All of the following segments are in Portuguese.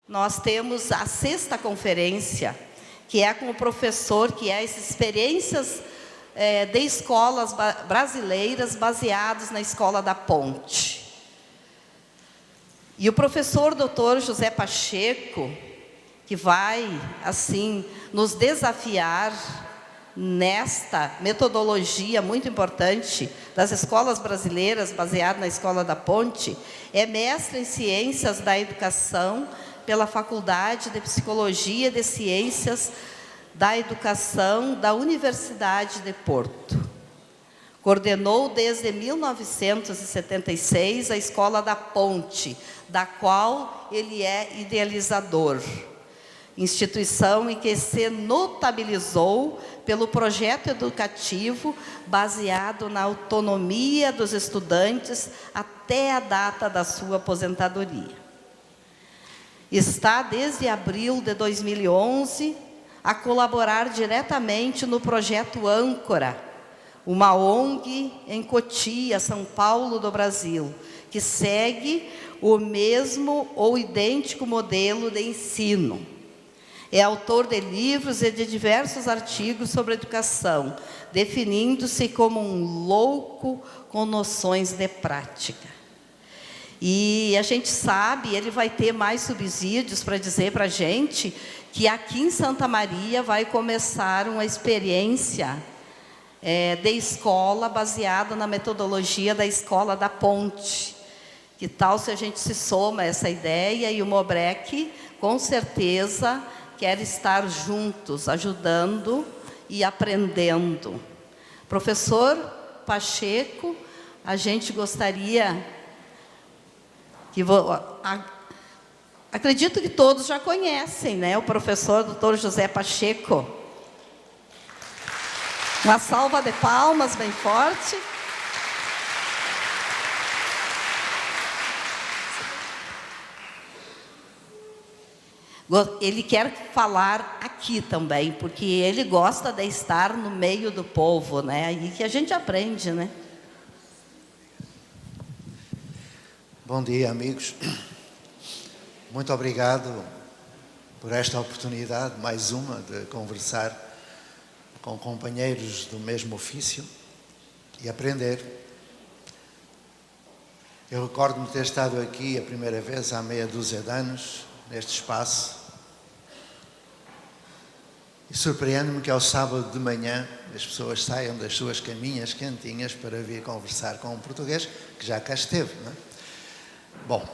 nós temos a 6ª conferência, que é com o professor, que é as experiências de escolas brasileiras baseadas na Escola da Ponte. E o professor Dr. José Pacheco, que vai, assim, nos desafiar nesta metodologia muito importante das escolas brasileiras, baseada na Escola da Ponte, é mestre em Ciências da Educação pela Faculdade de Psicologia de Ciências da Educação da Universidade de Porto. Coordenou desde 1976 a Escola da Ponte, da qual ele é idealizador. Instituição em que se notabilizou pelo projeto educativo baseado na autonomia dos estudantes até a data da sua aposentadoria. Está desde abril de 2011 a colaborar diretamente no projeto Âncora, uma ONG em Cotia, São Paulo do Brasil, que segue o mesmo ou idêntico modelo de ensino. É autor de livros e de diversos artigos sobre educação, definindo-se como um louco com noções de prática. E a gente sabe, ele vai ter mais subsídios para dizer para a gente que aqui em Santa Maria vai começar uma experiência de escola baseada na metodologia da Escola da Ponte. Que tal se a gente se soma a essa ideia e o Mobrec, com certeza, quer estar juntos, ajudando e aprendendo. Professor Pacheco, a gente gostaria que... acredito que todos já conhecem, né? O professor Dr. José Pacheco. Uma salva de palmas bem forte. Ele quer falar aqui também, porque ele gosta de estar no meio do povo, né? E que a gente aprende, né? Bom dia, amigos. Muito obrigado por esta oportunidade, mais uma, de conversar com companheiros do mesmo ofício e aprender. Eu recordo-me ter estado aqui a primeira vez há meia dúzia de anos, neste espaço, e surpreende-me que ao sábado de manhã as pessoas saiam das suas caminhas quentinhas para vir conversar com um português que já cá esteve, não é? Bom,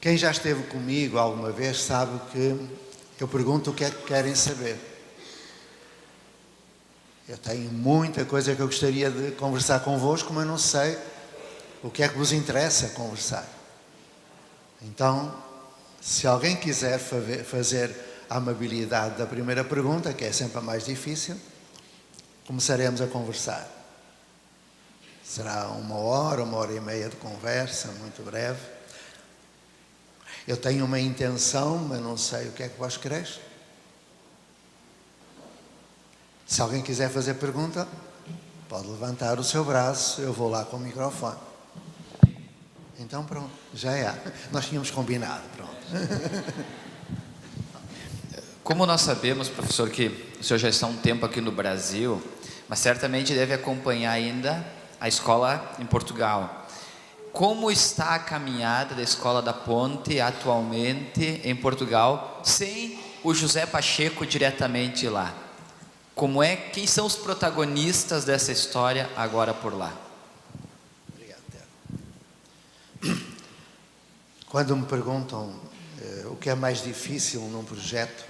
quem já esteve comigo alguma vez sabe que eu pergunto o que é que querem saber. Eu tenho muita coisa que eu gostaria de conversar convosco, mas não sei o que é que vos interessa conversar. Então, se alguém quiser fazer a amabilidade da primeira pergunta, que é sempre a mais difícil, começaremos a conversar. Será 1 hora, 1h30 de conversa, muito breve. Eu tenho uma intenção, mas não sei o que é que vós quereis. Se alguém quiser fazer pergunta, pode levantar o seu braço, eu vou lá com o microfone. Então pronto, já é. Nós tínhamos combinado, pronto. Como nós sabemos, professor, que o senhor já está há um tempo aqui no Brasil, mas certamente deve acompanhar ainda a escola em Portugal. Como está a caminhada da Escola da Ponte atualmente em Portugal, sem o José Pacheco diretamente lá? Quem são os protagonistas dessa história agora por lá? Obrigado, Tiago. Quando me perguntam o que é mais difícil num projeto,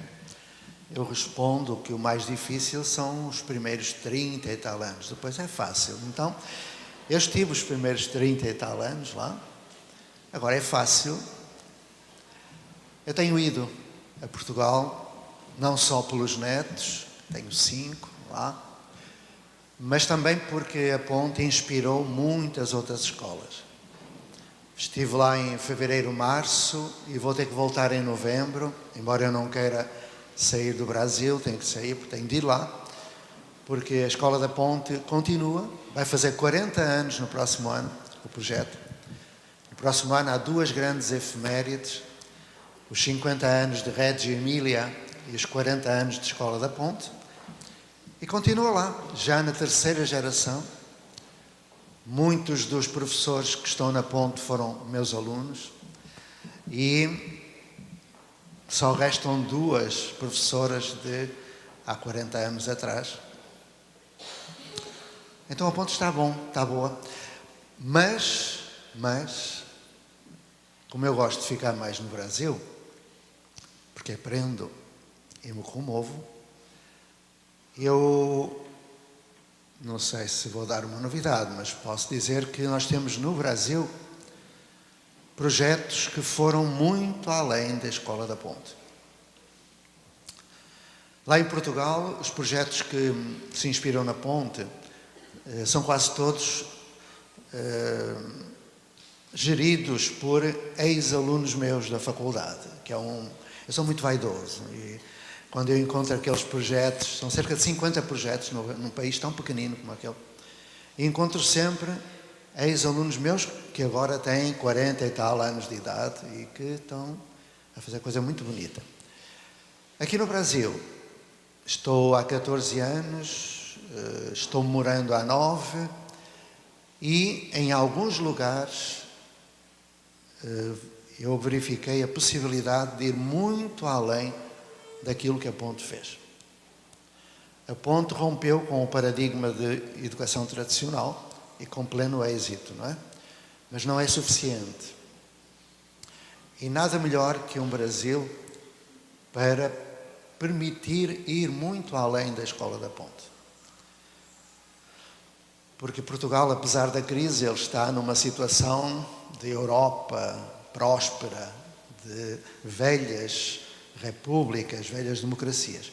eu respondo que o mais difícil são os primeiros 30 e tal anos, depois é fácil. Então, eu estive os primeiros 30 e tal anos lá, agora é fácil. Eu tenho ido a Portugal, não só pelos netos, tenho 5 lá, mas também porque a Ponte inspirou muitas outras escolas. Estive lá em fevereiro, março e vou ter que voltar em novembro, embora eu não queira sair do Brasil, tenho que sair porque tenho de ir lá, porque a Escola da Ponte continua, vai fazer 40 anos no próximo ano, o projeto. No próximo ano há 2 grandes efemérides. os 50 anos de Reggio Emília e os 40 anos de Escola da Ponte, e continua lá, já na terceira geração. Muitos dos professores que estão na Ponte foram meus alunos, e só restam 2 professoras de há 40 anos atrás. Então a Ponte está bom, está boa, mas, como eu gosto de ficar mais no Brasil, porque aprendo e me comovo, eu não sei se vou dar uma novidade, mas posso dizer que nós temos no Brasil projetos que foram muito além da Escola da Ponte. Lá em Portugal, os projetos que se inspiram na Ponte são quase todos geridos por ex-alunos meus da faculdade, eu sou muito vaidoso, e quando eu encontro aqueles projetos, são cerca de 50 projetos num país tão pequenino como aquele, e encontro sempre ex-alunos meus que agora têm 40 e tal anos de idade e que estão a fazer coisa muito bonita. Aqui no Brasil, estou há 14 anos, estou morando há 9, e em alguns lugares eu verifiquei a possibilidade de ir muito além daquilo que a Ponte fez. A Ponte rompeu com o paradigma de educação tradicional e com pleno êxito, não é? Mas não é suficiente. E nada melhor que um Brasil para permitir ir muito além da Escola da Ponte. Porque Portugal, apesar da crise, ele está numa situação de Europa próspera, de velhas repúblicas, velhas democracias.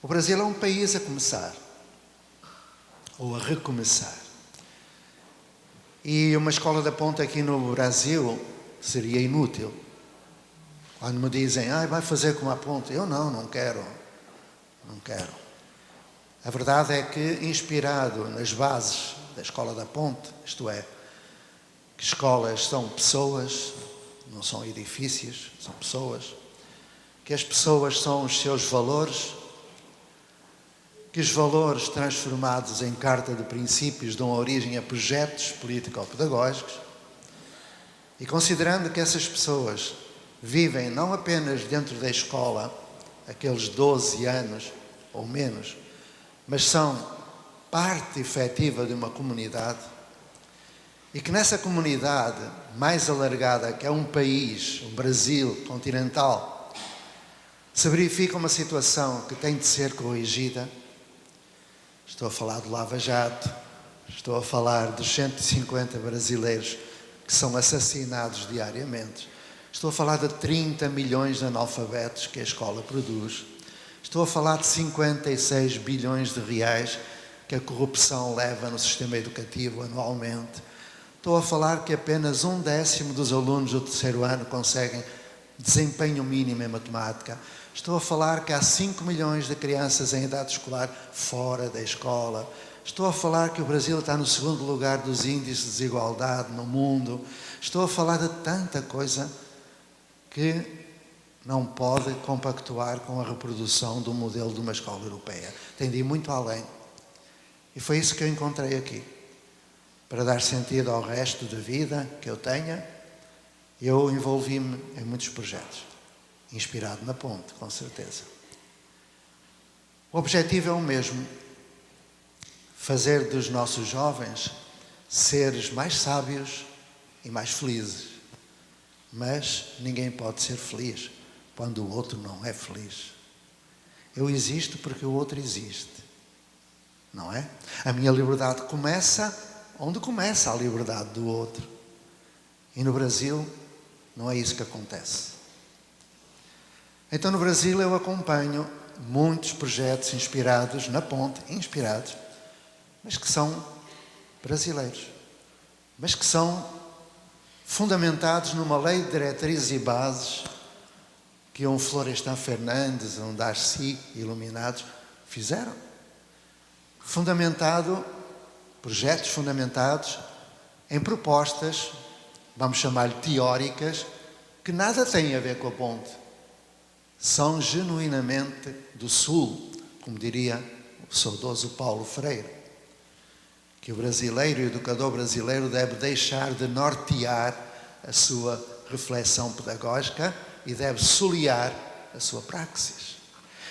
O Brasil é um país a começar, ou a recomeçar. E uma Escola da Ponte aqui no Brasil seria inútil. Quando me dizem, vai fazer como a Ponte, eu não quero. Não quero. A verdade é que, inspirado nas bases da Escola da Ponte, isto é, que escolas são pessoas, não são edifícios, são pessoas, que as pessoas são os seus valores, que os valores transformados em carta de princípios dão origem a projetos político-pedagógicos, e considerando que essas pessoas vivem não apenas dentro da escola, aqueles 12 anos ou menos, mas são parte efetiva de uma comunidade, e que nessa comunidade mais alargada, que é um país, o Brasil continental, se verifica uma situação que tem de ser corrigida. Estou a falar do Lava Jato, estou a falar dos 150 brasileiros que são assassinados diariamente, estou a falar de 30 milhões de analfabetos que a escola produz, estou a falar de 56 bilhões de reais que a corrupção leva no sistema educativo anualmente, estou a falar que apenas 1/10 dos alunos do terceiro ano conseguem desempenho mínimo em matemática, estou a falar que há 5 milhões de crianças em idade escolar fora da escola, estou a falar que o Brasil está no segundo lugar dos índices de desigualdade no mundo, estou a falar de tanta coisa que não pode compactuar com a reprodução do modelo de uma escola europeia. Tem de ir muito além. E foi isso que eu encontrei aqui. Para dar sentido ao resto da vida que eu tenha, eu envolvi-me em muitos projetos. Inspirado na Ponte, com certeza. O objetivo é o mesmo. Fazer dos nossos jovens seres mais sábios e mais felizes. Mas ninguém pode ser feliz quando o outro não é feliz. Eu existo porque o outro existe. Não é? A minha liberdade começa onde começa a liberdade do outro. E no Brasil não é isso que acontece. Então no Brasil eu acompanho muitos projetos inspirados na Ponte, mas que são brasileiros, mas que são fundamentados numa lei de diretrizes e bases que um Florestan Fernandes, um Darcy Iluminados fizeram. Projetos fundamentados em propostas, vamos chamar-lhe teóricas, que nada têm a ver com a ponte. São genuinamente do Sul, como diria o saudoso Paulo Freire, que o brasileiro, o educador brasileiro, deve deixar de nortear a sua reflexão pedagógica e deve soliar a sua praxis.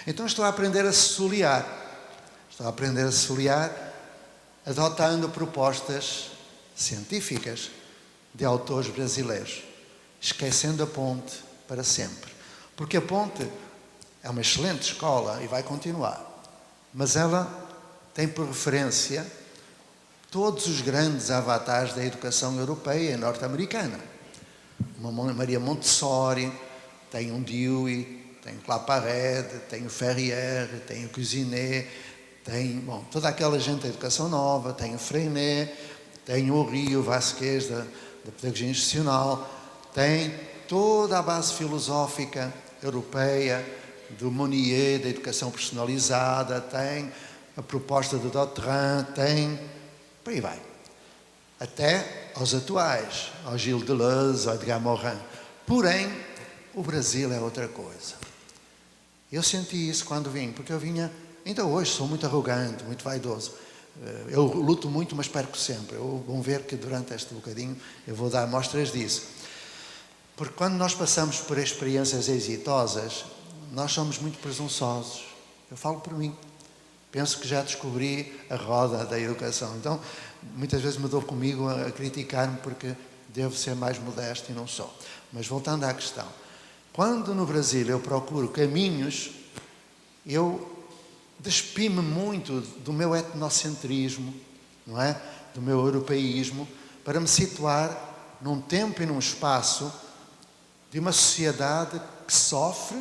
Então estou a aprender a soliar. Estou a aprender a soliar adotando propostas científicas de autores brasileiros, esquecendo a ponte para sempre. Porque a ponte é uma excelente escola e vai continuar, mas ela tem por referência todos os grandes avatares da educação europeia e norte-americana. Uma Maria Montessori, tem um Dewey, tem o Claparède, tem o Ferrier, tem o Cuisinet, tem toda aquela gente da educação nova, tem o Freinet, tem o Rio Vasquez da pedagogia institucional, tem toda a base filosófica europeia do Monnier, da educação personalizada, tem a proposta de Dautrin, tem... por aí vai. Até aos atuais, ao Gilles Deleuze, ao Edgar Morin. Porém, o Brasil é outra coisa. Eu senti isso quando vim, porque eu vinha... Ainda hoje sou muito arrogante, muito vaidoso. Eu luto muito, mas perco sempre. Vão ver que durante este bocadinho eu vou dar mostras disso. Porque quando nós passamos por experiências exitosas, nós somos muito presunçosos. Eu falo por mim. Penso que já descobri a roda da educação. Então, muitas vezes me dou comigo a criticar-me porque devo ser mais modesto e não sou. Mas voltando à questão. Quando no Brasil eu procuro caminhos, eu despimo muito do meu etnocentrismo, não é? Do meu europeísmo, para me situar num tempo e num espaço de uma sociedade que sofre,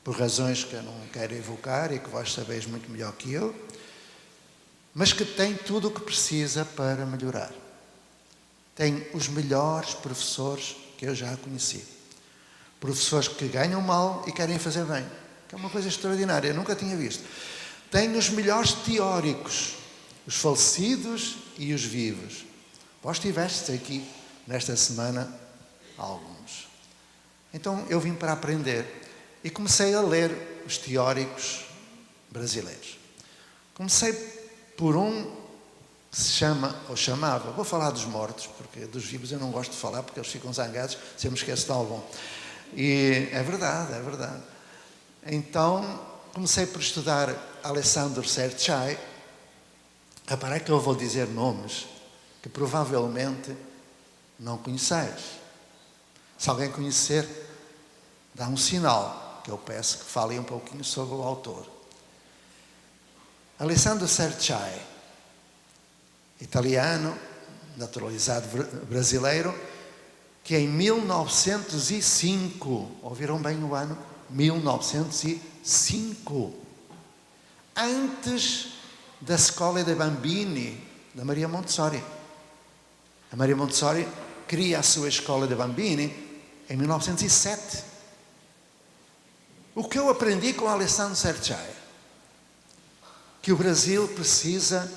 por razões que eu não quero evocar e que vós sabeis muito melhor que eu, mas que tem tudo o que precisa para melhorar. Tem os melhores professores que eu já conheci. Professores que ganham mal e querem fazer bem, que é uma coisa extraordinária, eu nunca tinha visto. Tem os melhores teóricos, os falecidos e os vivos. Vós tivestes aqui, nesta semana, alguns. Então, eu vim para aprender e comecei a ler os teóricos brasileiros. Comecei por um que se chama, ou chamava, vou falar dos mortos, porque dos vivos eu não gosto de falar, porque eles ficam zangados se eu me esqueço de algum. E é verdade, é verdade. Então, comecei por estudar Alessandro Serchai. Reparei que eu vou dizer nomes que provavelmente não conheceis. Se alguém conhecer, dá um sinal, que eu peço que falem um pouquinho sobre o autor. Alessandro Serchai, italiano, naturalizado brasileiro, que em 1905, ouviram bem o ano? 1905, antes da Scuola dei Bambini, da Maria Montessori. A Maria Montessori cria a sua Escola dei Bambini em 1907. O que eu aprendi com Alessandro Serchai? Que o Brasil precisa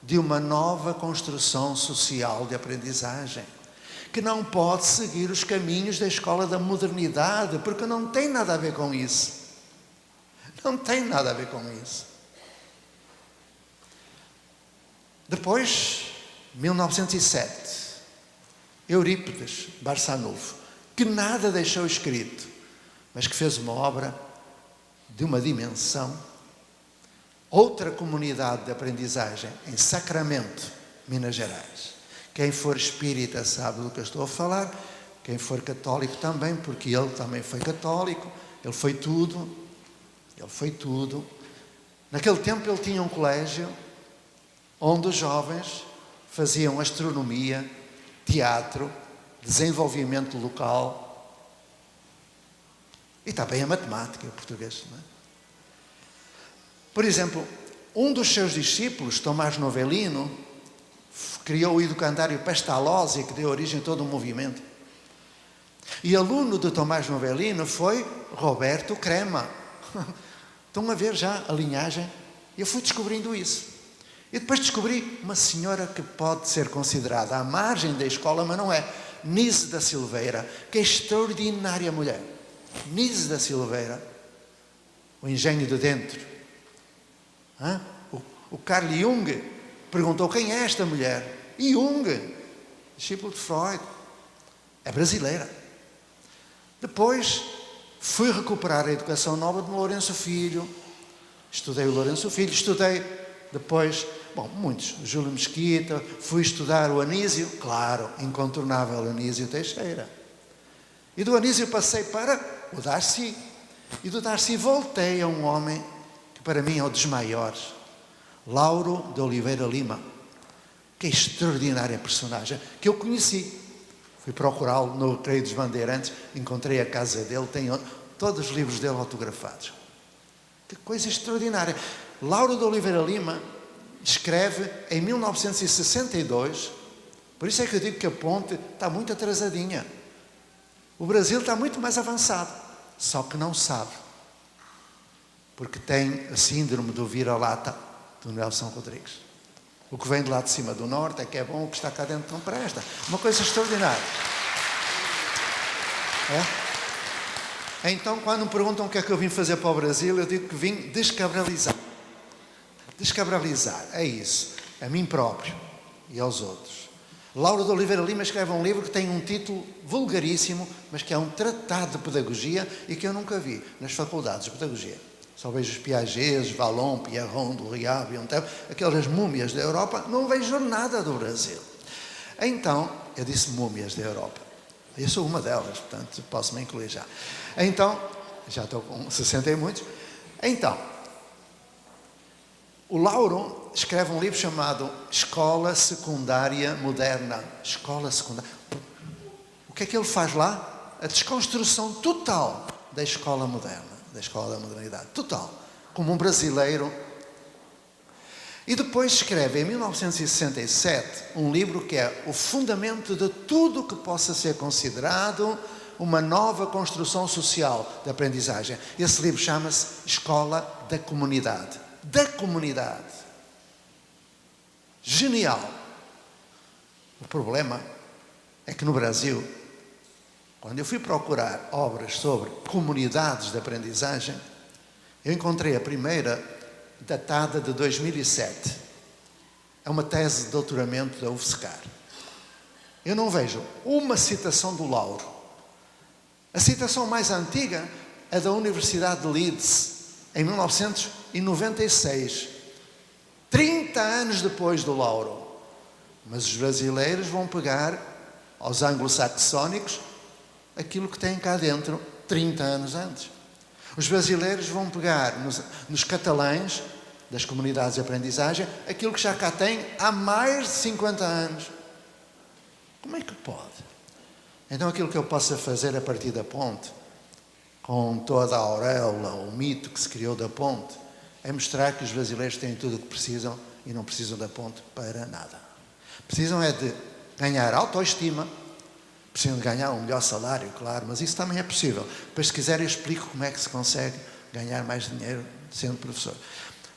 de uma nova construção social de aprendizagem, que não pode seguir os caminhos da escola da modernidade, porque não tem nada a ver com isso. Não tem nada a ver com isso. Depois, 1907, Eurípides Barçanufo, que nada deixou escrito, mas que fez uma obra de uma dimensão. Outra comunidade de aprendizagem em Sacramento, Minas Gerais. Quem for espírita sabe do que eu estou a falar, quem for católico também, porque ele também foi católico, ele foi tudo. Naquele tempo ele tinha um colégio onde os jovens faziam astronomia, teatro, desenvolvimento local e também a matemática, o português, não é? Por exemplo, um dos seus discípulos, Tomás Novellino, criou o educandário Pestalozzi, que deu origem a todo o movimento. E aluno de Tomás Novellino foi Roberto Crema. Estão a ver já a linhagem? Eu fui descobrindo isso. E depois descobri uma senhora que pode ser considerada à margem da escola, mas não é. Nise da Silveira, que é extraordinária mulher. Nise da Silveira, o engenho de dentro. O Carl Jung perguntou quem é esta mulher. E Jung, discípulo de Freud, é brasileira. Depois fui recuperar a educação nova de Lourenço Filho. Estudei o Lourenço Filho, estudei depois, muitos, Júlio Mesquita, fui estudar o Anísio, claro, incontornável Anísio Teixeira. E do Anísio passei para o Darcy. E do Darcy voltei a um homem que para mim é um dos maiores, Lauro de Oliveira Lima, que é extraordinária personagem, que eu conheci. Fui procurá-lo no Recreio dos Bandeirantes, encontrei a casa dele, tenho todos os livros dele autografados. Que coisa extraordinária. Lauro de Oliveira Lima escreve em 1962, por isso é que eu digo que a ponte está muito atrasadinha. O Brasil está muito mais avançado, só que não sabe, porque tem a síndrome do vira-lata do Nelson Rodrigues. O que vem de lá de cima do norte é que é bom, o que está cá dentro não presta. Uma coisa extraordinária. Então, quando me perguntam o que é que eu vim fazer para o Brasil, eu digo que vim descabralizar. Descabralizar, é isso. A mim próprio e aos outros. Lauro de Oliveira Lima escreve um livro que tem um título vulgaríssimo, mas que é um tratado de pedagogia e que eu nunca vi nas faculdades de pedagogia. Só vejo os Piagets, Vallon, Pierron, Doriat, Biontech, aquelas múmias da Europa, não vejo nada do Brasil. Então, eu disse múmias da Europa. Eu sou uma delas, portanto, posso me incluir já. Então, já estou com 60 e muitos. Então, o Lauro escreve um livro chamado Escola Secundária Moderna. Escola Secundária. O que é que ele faz lá? A desconstrução total da escola moderna, da escola da modernidade. Total. Como um brasileiro. E depois escreve, em 1967, um livro que é o fundamento de tudo o que possa ser considerado uma nova construção social de aprendizagem. Esse livro chama-se Escola da Comunidade. Da comunidade. Genial. O problema é que no Brasil, quando eu fui procurar obras sobre comunidades de aprendizagem, eu encontrei a primeira datada de 2007. É uma tese de doutoramento da UFSCar. Eu não vejo uma citação do Lauro. A citação mais antiga é da Universidade de Leeds, em 1996. 30 anos depois do Lauro. Mas os brasileiros vão pegar aos anglo-saxónicos aquilo que têm cá dentro 30 anos antes. Os brasileiros vão pegar nos catalães das comunidades de aprendizagem aquilo que já cá têm há mais de 50 anos. Como é que pode? Então aquilo que eu possa fazer a partir da ponte, com toda a auréola, o mito que se criou da ponte, é mostrar que os brasileiros têm tudo o que precisam e não precisam da ponte para nada. Precisam é de ganhar autoestima, precisam de ganhar um melhor salário, claro, mas isso também é possível. Depois, se quiser, eu explico como é que se consegue ganhar mais dinheiro sendo professor.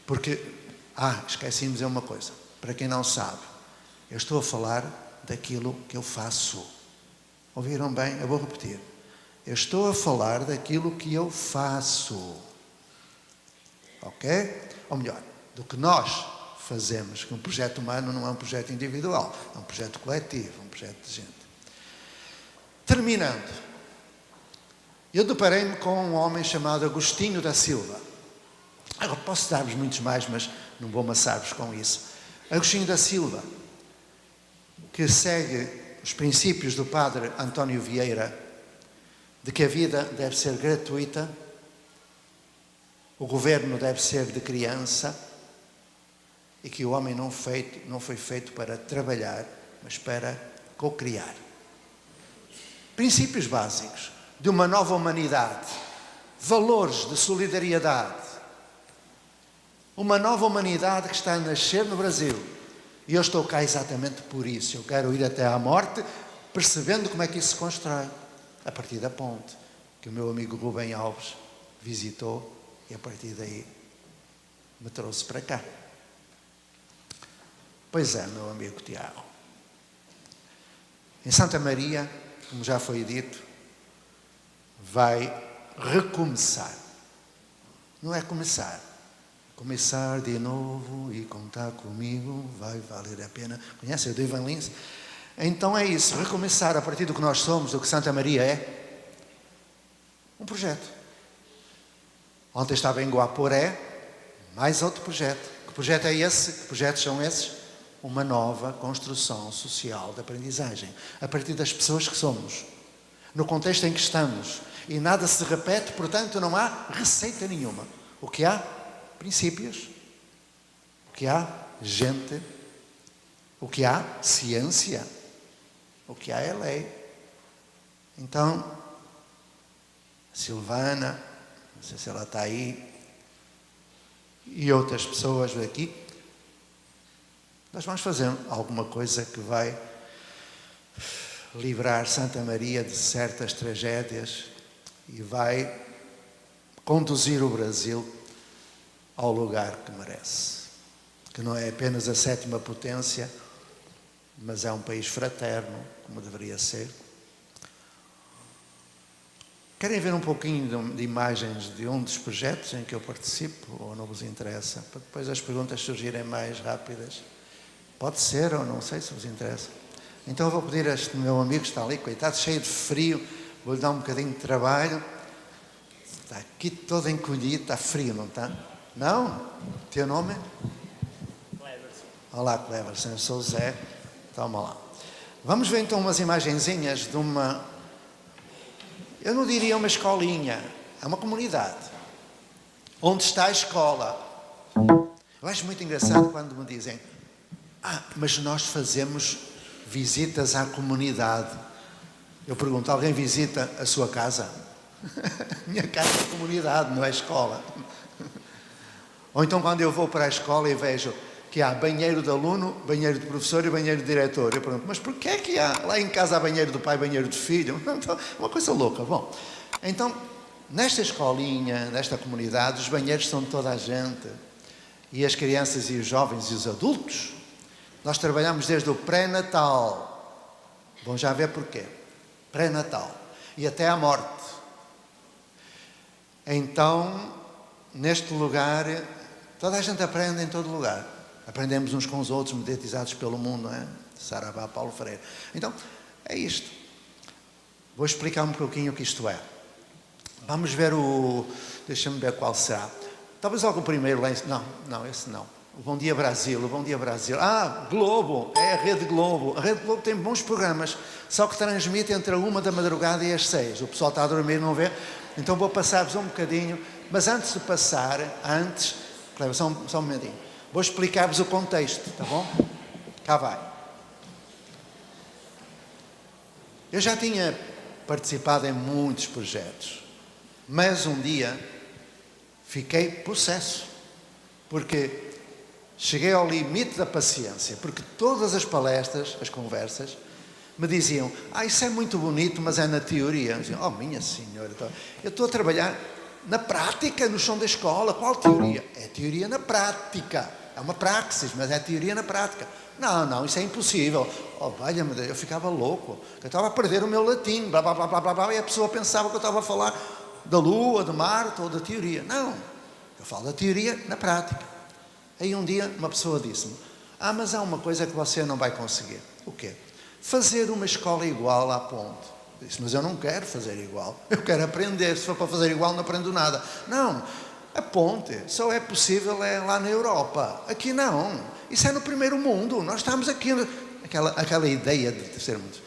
Porque, esqueci de dizer uma coisa, para quem não sabe, eu estou a falar daquilo que eu faço. Ouviram bem? Eu vou repetir. Eu estou a falar daquilo que eu faço. Ok? Ou melhor, do que nós fazemos, que um projeto humano não é um projeto individual, é um projeto coletivo, um projeto de gente. Terminando, eu deparei-me com um homem chamado Agostinho da Silva. Agora, posso dar-vos muitos mais, mas não vou amassar-vos com isso. Agostinho da Silva, que segue os princípios do padre António Vieira, de que a vida deve ser gratuita, o governo deve ser de criança e que o homem não foi feito para trabalhar, mas para co-criar. Princípios básicos de uma nova humanidade, valores de solidariedade. Uma nova humanidade que está a nascer no Brasil. E eu estou cá exatamente por isso. Eu quero ir até à morte, percebendo como é que isso se constrói. A partir da ponte, que o meu amigo Rubem Alves visitou e a partir daí me trouxe para cá. Pois é, meu amigo Tiago. Em Santa Maria, como já foi dito, vai recomeçar. Não é começar. Começar de novo e contar comigo vai valer a pena. Conhece o do Ivan Lins? Então é isso, recomeçar a partir do que nós somos, do que Santa Maria é. Um projeto. Ontem estava em Guaporé, mais outro projeto. Que projeto é esse? Que projetos são esses? Uma nova construção social de aprendizagem. A partir das pessoas que somos. No contexto em que estamos. E nada se repete, portanto não há receita nenhuma. O que há? Princípios. O que há? Gente. O que há? Ciência. O que há é lei. Então, Silvana, não sei se ela está aí, e outras pessoas aqui, nós vamos fazer alguma coisa que vai livrar Santa Maria de certas tragédias e vai conduzir o Brasil ao lugar que merece. Que não é apenas a 7ª potência, mas é um país fraterno, como deveria ser. Querem ver um pouquinho de imagens de um dos projetos em que eu participo, ou não vos interessa? Para depois as perguntas surgirem mais rápidas. Pode ser, ou não sei se vos interessa. Então eu vou pedir a este meu amigo que está ali, coitado, cheio de frio, vou-lhe dar um bocadinho de trabalho. Está aqui todo encolhido, está frio, não está? Não? Teu nome? Cleverson. Olá, Cleverson, eu sou o Zé. Toma lá. Vamos ver então umas imagenzinhas de uma... Eu não diria uma escolinha, é uma comunidade. Onde está a escola? Eu acho muito engraçado quando me dizem: mas nós fazemos visitas à comunidade. Eu pergunto: alguém visita a sua casa? Minha casa é comunidade, não é escola. Ou então quando eu vou para a escola e vejo que há banheiro de aluno, banheiro de professor e banheiro de diretor. Eu pergunto: mas porquê é que há lá em casa há banheiro do pai e banheiro do filho? Então, uma coisa louca. Bom, então, nesta escolinha, nesta comunidade, os banheiros são de toda a gente. E as crianças e os jovens e os adultos, nós trabalhamos desde o pré-natal. Vão já ver porquê. Pré-natal. E até à morte. Então, neste lugar, toda a gente aprende em todo lugar. Aprendemos uns com os outros, mediatizados pelo mundo, não é? Saravá, Paulo Freire. Então, é isto. Vou explicar um pouquinho o que isto é. Vamos ver o... Deixa-me ver qual será. Talvez logo o primeiro lá em... Não, esse não. O Bom Dia Brasil, o Bom Dia Brasil. Globo, é a Rede Globo. A Rede Globo tem bons programas, só que transmite entre a 1 da madrugada e as 6. O pessoal está a dormir, não vê? Então vou passar-vos um bocadinho. Mas antes de passar, só um momentinho. Vou explicar-vos o contexto, tá bom? Cá vai. Eu já tinha participado em muitos projetos, mas um dia fiquei possesso, porque cheguei ao limite da paciência, porque todas as palestras, as conversas, me diziam: isso é muito bonito, mas é na teoria. Eu dizia: minha senhora, eu estou a trabalhar na prática, no chão da escola. Qual teoria? É teoria na prática. É uma praxis, mas é teoria na prática. Não, isso é impossível. Valha-me Deus, eu ficava louco. Eu estava a perder o meu latim, blá, blá, blá, blá, blá, blá, e a pessoa pensava que eu estava a falar da Lua, de Marte ou da teoria. Não, eu falo da teoria na prática. Aí um dia uma pessoa disse-me: mas há uma coisa que você não vai conseguir. O quê? Fazer uma escola igual à Ponte. Eu disse: mas eu não quero fazer igual. Eu quero aprender. Se for para fazer igual, não aprendo nada. Não, a Ponte só é possível lá na Europa. Aqui não. Isso é no primeiro mundo. Nós estamos aqui... Aquela ideia de sermos...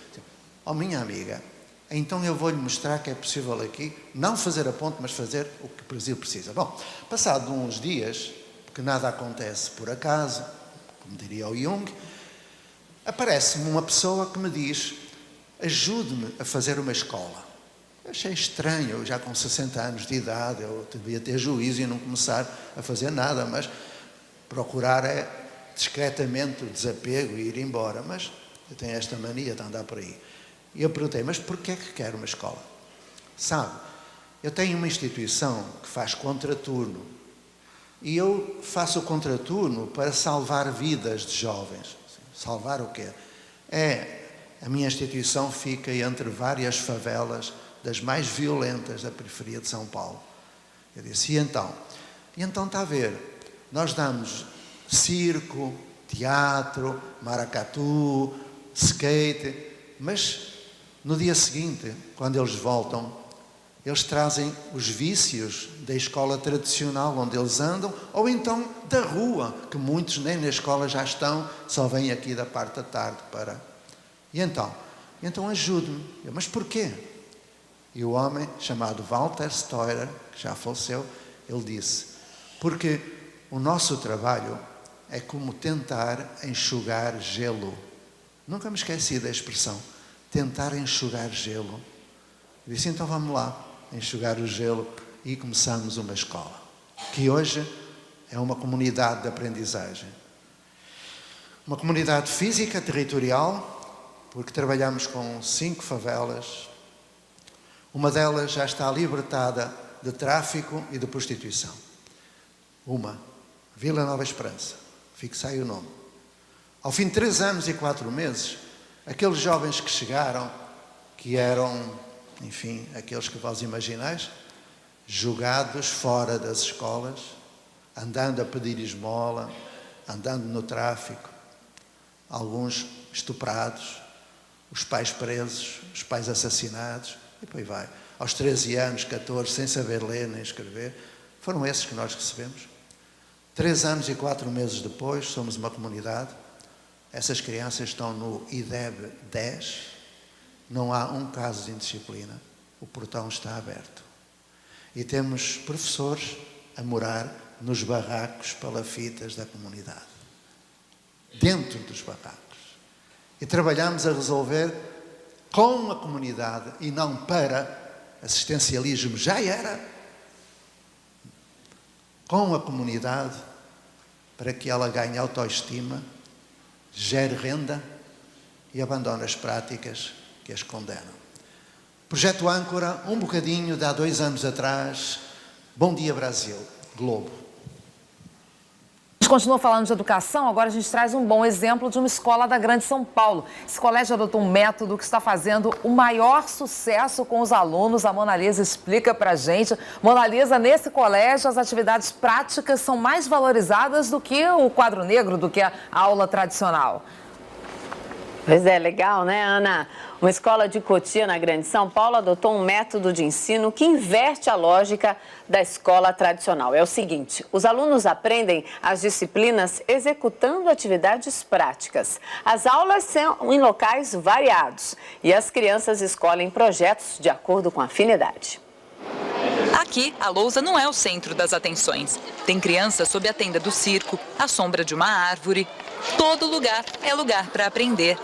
minha amiga, então eu vou-lhe mostrar que é possível aqui não fazer a ponte, mas fazer o que o Brasil precisa. Bom, passado uns dias, porque nada acontece por acaso, como diria o Jung, aparece-me uma pessoa que me diz: ajude-me a fazer uma escola. Eu achei estranho, eu já com 60 anos de idade, eu devia ter juízo e não começar a fazer nada, mas procurar discretamente o desapego e ir embora. Mas eu tenho esta mania de andar por aí. E eu perguntei: mas porquê é que quero uma escola? Sabe, eu tenho uma instituição que faz contraturno. E eu faço o contraturno para salvar vidas de jovens. Salvar o quê? É A minha instituição fica entre várias favelas das mais violentas da periferia de São Paulo. Eu disse, e então? E então está a ver, nós damos circo, teatro, maracatu, skate, mas no dia seguinte, quando eles voltam, eles trazem os vícios da escola tradicional onde eles andam, ou então da rua, que muitos nem na escola já estão, só vêm aqui da parte da tarde para... E então ajude-me. Eu, mas porquê? E o homem, chamado Walter Steurer, que já faleceu, ele disse, porque o nosso trabalho é como tentar enxugar gelo. Nunca me esqueci da expressão, tentar enxugar gelo. Eu disse, então vamos lá, enxugar o gelo, e começamos uma escola, que hoje é uma comunidade de aprendizagem. Uma comunidade física, territorial, porque trabalhamos com 5 favelas. Uma delas já está libertada de tráfico e de prostituição. Uma, Vila Nova Esperança, fixei o nome. Ao fim de 3 anos e 4 meses, aqueles jovens que chegaram, que eram, enfim, aqueles que vós imaginais, jogados fora das escolas, andando a pedir esmola, andando no tráfico, alguns estuprados, os pais presos, os pais assassinados, e depois vai. Aos 13 anos, 14, sem saber ler nem escrever, foram esses que nós recebemos. 3 anos e 4 meses depois, somos uma comunidade. Essas crianças estão no IDEB 10, não há um caso de indisciplina, o portão está aberto. E temos professores a morar nos barracos palafitas da comunidade, dentro dos barracos. E trabalhamos a resolver com a comunidade e não para assistencialismo, já era. Com a comunidade, para que ela ganhe autoestima, gere renda e abandone as práticas que as condenam. Projeto Âncora, um bocadinho de há 2 anos atrás. Bom dia, Brasil. Globo. A gente continua falando de educação, agora a gente traz um bom exemplo de uma escola da Grande São Paulo. Esse colégio adotou um método que está fazendo o maior sucesso com os alunos. A Mona Lisa explica pra gente. Mona Lisa, nesse colégio as atividades práticas são mais valorizadas do que o quadro negro, do que a aula tradicional. Pois é, legal, né, Ana? Uma escola de Cotia, na Grande São Paulo, adotou um método de ensino que inverte a lógica da escola tradicional. É o seguinte, os alunos aprendem as disciplinas executando atividades práticas. As aulas são em locais variados e as crianças escolhem projetos de acordo com a afinidade. Aqui, a lousa não é o centro das atenções. Tem crianças sob a tenda do circo, à sombra de uma árvore. Todo lugar é lugar para aprender.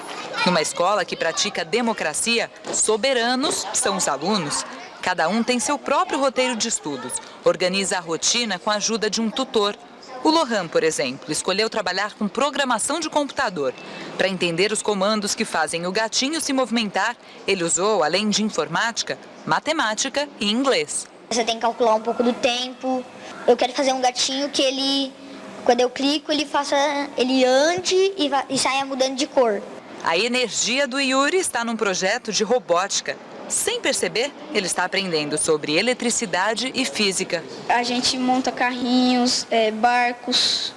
Numa escola que pratica democracia, soberanos são os alunos. Cada um tem seu próprio roteiro de estudos. Organiza a rotina com a ajuda de um tutor. O Lohan, por exemplo, escolheu trabalhar com programação de computador. Para entender os comandos que fazem o gatinho se movimentar, ele usou, além de informática, matemática e inglês. Você tem que calcular um pouco do tempo. Eu quero fazer um gatinho que ele, quando eu clico, ele ande e saia mudando de cor. A energia do Yuri está num projeto de robótica. Sem perceber, ele está aprendendo sobre eletricidade e física. A gente monta carrinhos, barcos,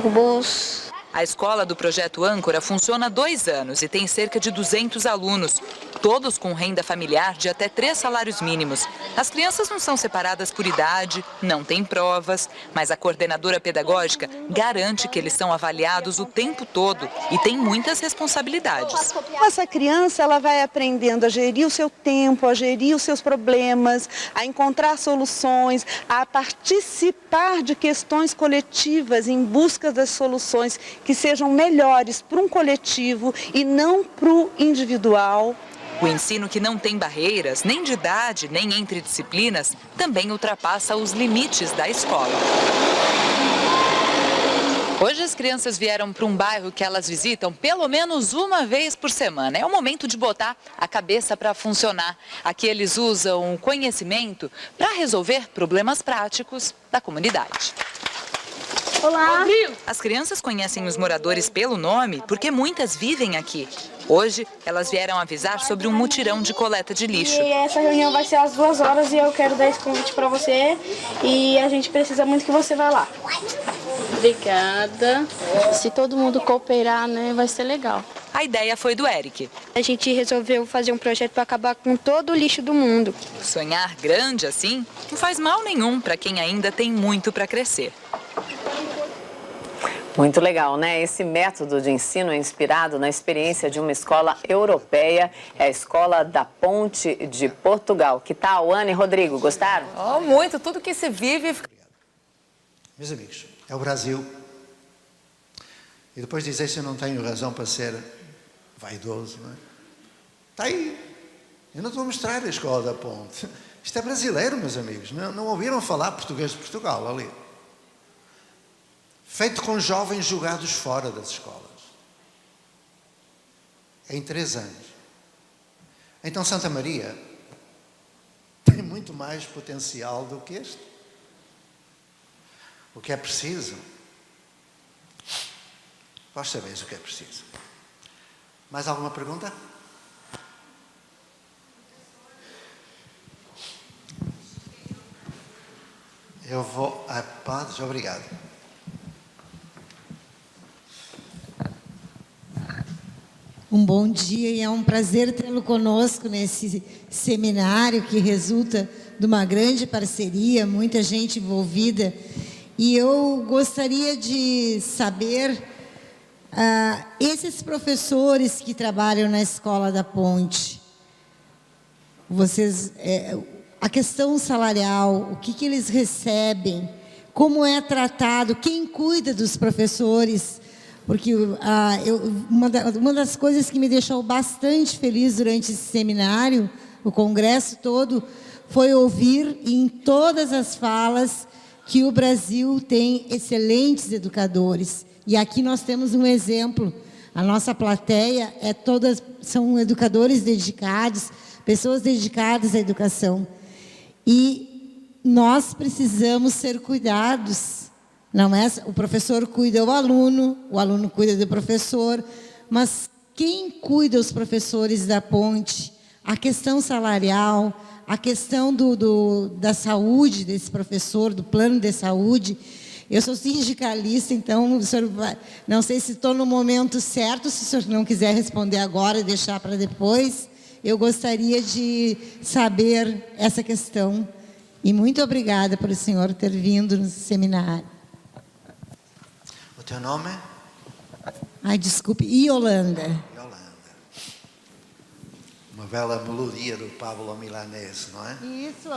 robôs. A escola do Projeto Âncora funciona há 2 anos e tem cerca de 200 alunos, todos com renda familiar de até 3 salários mínimos. As crianças não são separadas por idade, não tem provas, mas a coordenadora pedagógica garante que eles são avaliados o tempo todo e tem muitas responsabilidades. Essa criança ela vai aprendendo a gerir o seu tempo, a gerir os seus problemas, a encontrar soluções, a participar de questões coletivas em busca das soluções que sejam melhores para um coletivo e não para o individual. O ensino que não tem barreiras, nem de idade, nem entre disciplinas, também ultrapassa os limites da escola. Hoje as crianças vieram para um bairro que elas visitam pelo menos uma vez por semana. É o momento de botar a cabeça para funcionar. Aqui eles usam o conhecimento para resolver problemas práticos da comunidade. Olá! As crianças conhecem os moradores pelo nome porque muitas vivem aqui. Hoje, elas vieram avisar sobre um mutirão de coleta de lixo. E essa reunião vai ser às 2 horas e eu quero dar esse convite para você. E a gente precisa muito que você vá lá. Obrigada. Se todo mundo cooperar, né, vai ser legal. A ideia foi do Eric. A gente resolveu fazer um projeto para acabar com todo o lixo do mundo. Sonhar grande assim não faz mal nenhum para quem ainda tem muito para crescer. Muito legal, né? Esse método de ensino é inspirado na experiência de uma escola europeia, é a Escola da Ponte de Portugal. Que tal, Ana e Rodrigo? Gostaram? Oh, muito. Tudo que se vive... Meus amigos, é o Brasil. E depois dizer se eu não tenho razão para ser vaidoso, não é? Está aí. Eu não estou a mostrar a Escola da Ponte. Isto é brasileiro, meus amigos. Não ouviram falar português de Portugal ali. Feito com jovens jogados fora das escolas. Em 3 anos. Então Santa Maria tem muito mais potencial do que este. O que é preciso? Vós sabeis o que é preciso. Mais alguma pergunta? Eu vou a Padres. Obrigado. Um bom dia e é um prazer tê-lo conosco nesse seminário que resulta de uma grande parceria, muita gente envolvida. E eu gostaria de saber, esses professores que trabalham na Escola da Ponte, a questão salarial, o que eles recebem, como é tratado, quem cuida dos professores. Porque uma das coisas que me deixou bastante feliz durante esse seminário, o congresso todo, foi ouvir em todas as falas que o Brasil tem excelentes educadores. E aqui nós temos um exemplo. A nossa plateia são educadores dedicados, pessoas dedicadas à educação. E nós precisamos ser cuidados. Não é? O professor cuida do aluno, o aluno cuida do professor, mas quem cuida os professores da Ponte? A questão salarial, a questão da saúde desse professor, do plano de saúde. Eu sou sindicalista, então, o senhor não sei se estou no momento certo, se o senhor não quiser responder agora e deixar para depois, eu gostaria de saber essa questão. E muito obrigada por o senhor ter vindo no seminário. O teu nome? Ai, desculpe, Yolanda. Yolanda. Uma bela melodia do Pablo Milanese, não é? Isso,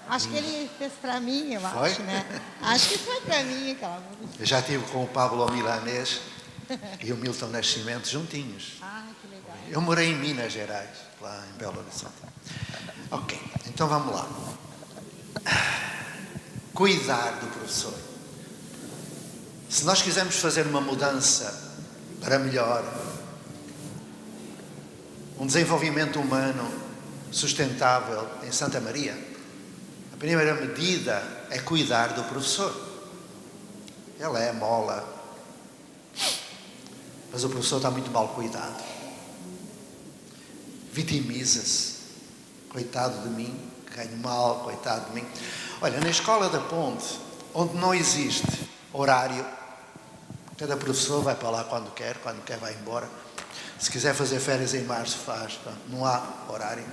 acho que ele fez para mim, eu Foi? acho, né? Acho que foi para mim aquela música. Eu já estive com o Pablo Milanese e o Milton Nascimento juntinhos. Ah, que legal. Eu morei em Minas Gerais, lá em Belo Horizonte. Ok, então vamos lá. Cuidar do professor. Se nós quisermos fazer uma mudança para melhor, um desenvolvimento humano sustentável em Santa Maria, a primeira medida é cuidar do professor. Ele é a mola, mas o professor está muito mal cuidado. Vitimiza-se. Coitado de mim, ganho mal, coitado de mim. Olha, na Escola da Ponte, onde não existe horário, cada professor vai para lá quando quer vai embora. Se quiser fazer férias em março, faz. Não há horário.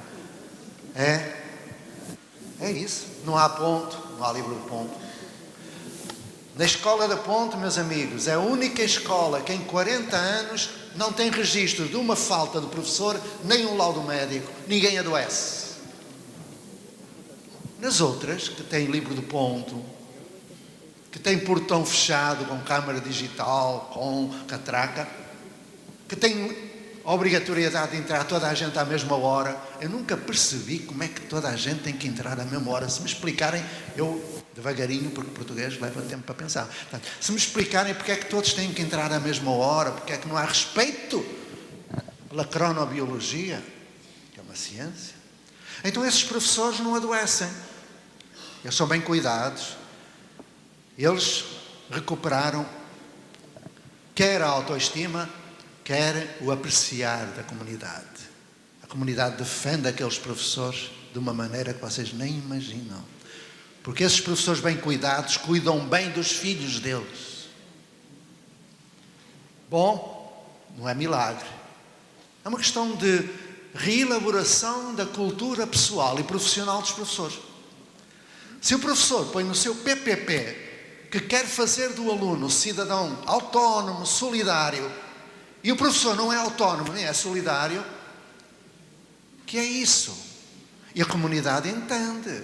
É isso. Não há ponto, não há livro de ponto. Na Escola da Ponte, meus amigos, é a única escola que em 40 anos não tem registro de uma falta de professor, nem um laudo médico, ninguém adoece. Nas outras, que têm livro de ponto, que têm portão fechado com câmara digital, com catraca, que têm a obrigatoriedade de entrar toda a gente à mesma hora. Eu nunca percebi como é que toda a gente tem que entrar à mesma hora. Se me explicarem, eu devagarinho, porque português leva tempo para pensar. Portanto, se me explicarem porque é que todos têm que entrar à mesma hora, porque é que não há respeito pela cronobiologia, que é uma ciência, então esses professores não adoecem. Eles são bem cuidados. Eles recuperaram quer a autoestima, quer o apreciar da comunidade. A comunidade defende aqueles professores de uma maneira que vocês nem imaginam. Porque esses professores bem cuidados cuidam bem dos filhos deles. Bom, não é milagre. É uma questão de reelaboração da cultura pessoal e profissional dos professores. Se o professor põe no seu PPP que quer fazer do aluno cidadão autónomo, solidário, e o professor não é autónomo nem é solidário, que é isso? E a comunidade entende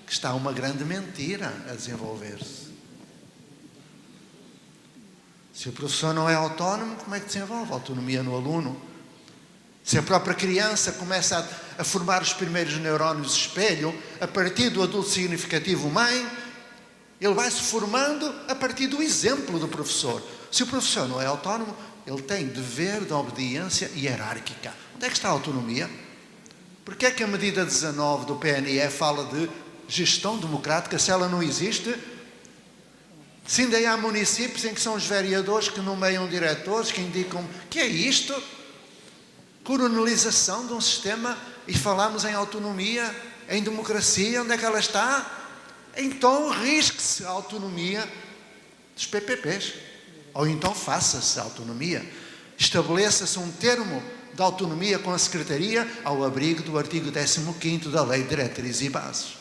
que está uma grande mentira a desenvolver-se. Se o professor não é autónomo, como é que desenvolve a autonomia no aluno? Se a própria criança começa a formar os primeiros neurónios espelho, a partir do adulto significativo mãe, ele vai se formando a partir do exemplo do professor. Se o professor não é autónomo, ele tem dever de obediência hierárquica. Onde é que está a autonomia? Porque é que a medida 19 do PNE fala de gestão democrática se ela não existe? Se ainda há municípios em que são os vereadores que nomeiam diretores, que indicam... Que é isto? Coronelização de um sistema, e falamos em autonomia, em democracia, onde é que ela está? Então risque-se a autonomia dos PPPs. Ou então faça-se a autonomia. Estabeleça-se um termo de autonomia com a Secretaria ao abrigo do artigo 15º da Lei de Diretrizes e Bases.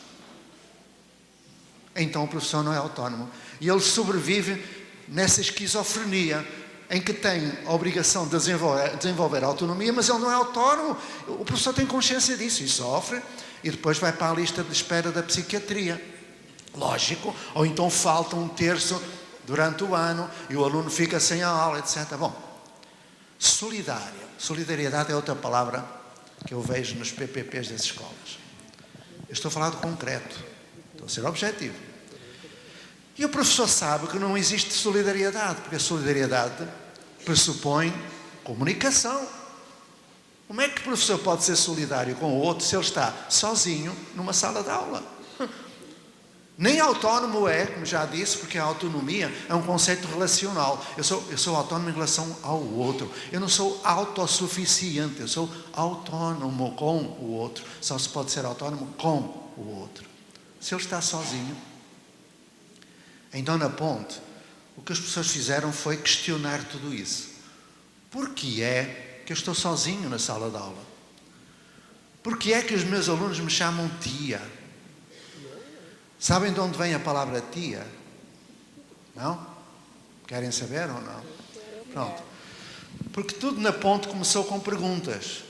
Então o professor não é autónomo. E ele sobrevive nessa esquizofrenia em que tem a obrigação de desenvolver a autonomia, mas ele não é autónomo. O professor tem consciência disso e sofre, e depois vai para a lista de espera da psiquiatria. Lógico. Ou então falta um terço durante o ano e o aluno fica sem a aula, etc. Bom, solidária. Solidariedade é outra palavra que eu vejo nos PPPs das escolas. Eu estou a falar de concreto. Estou a ser objetivo. E o professor sabe que não existe solidariedade, porque a solidariedade pressupõe comunicação. Como é que o professor pode ser solidário com o outro se ele está sozinho numa sala de aula? Nem autónomo é, como já disse, porque a autonomia é um conceito relacional. Eu sou autónomo em relação ao outro. Eu não sou autossuficiente, eu sou autônomo com o outro. Só se pode ser autónomo com o outro. Se ele está sozinho. Então, na ponte, o que as pessoas fizeram foi questionar tudo isso. Por que é que eu estou sozinho na sala de aula? Por que é que os meus alunos me chamam tia? Sabem de onde vem a palavra tia? Não? Querem saber ou não? Pronto. Porque tudo na ponte começou com perguntas.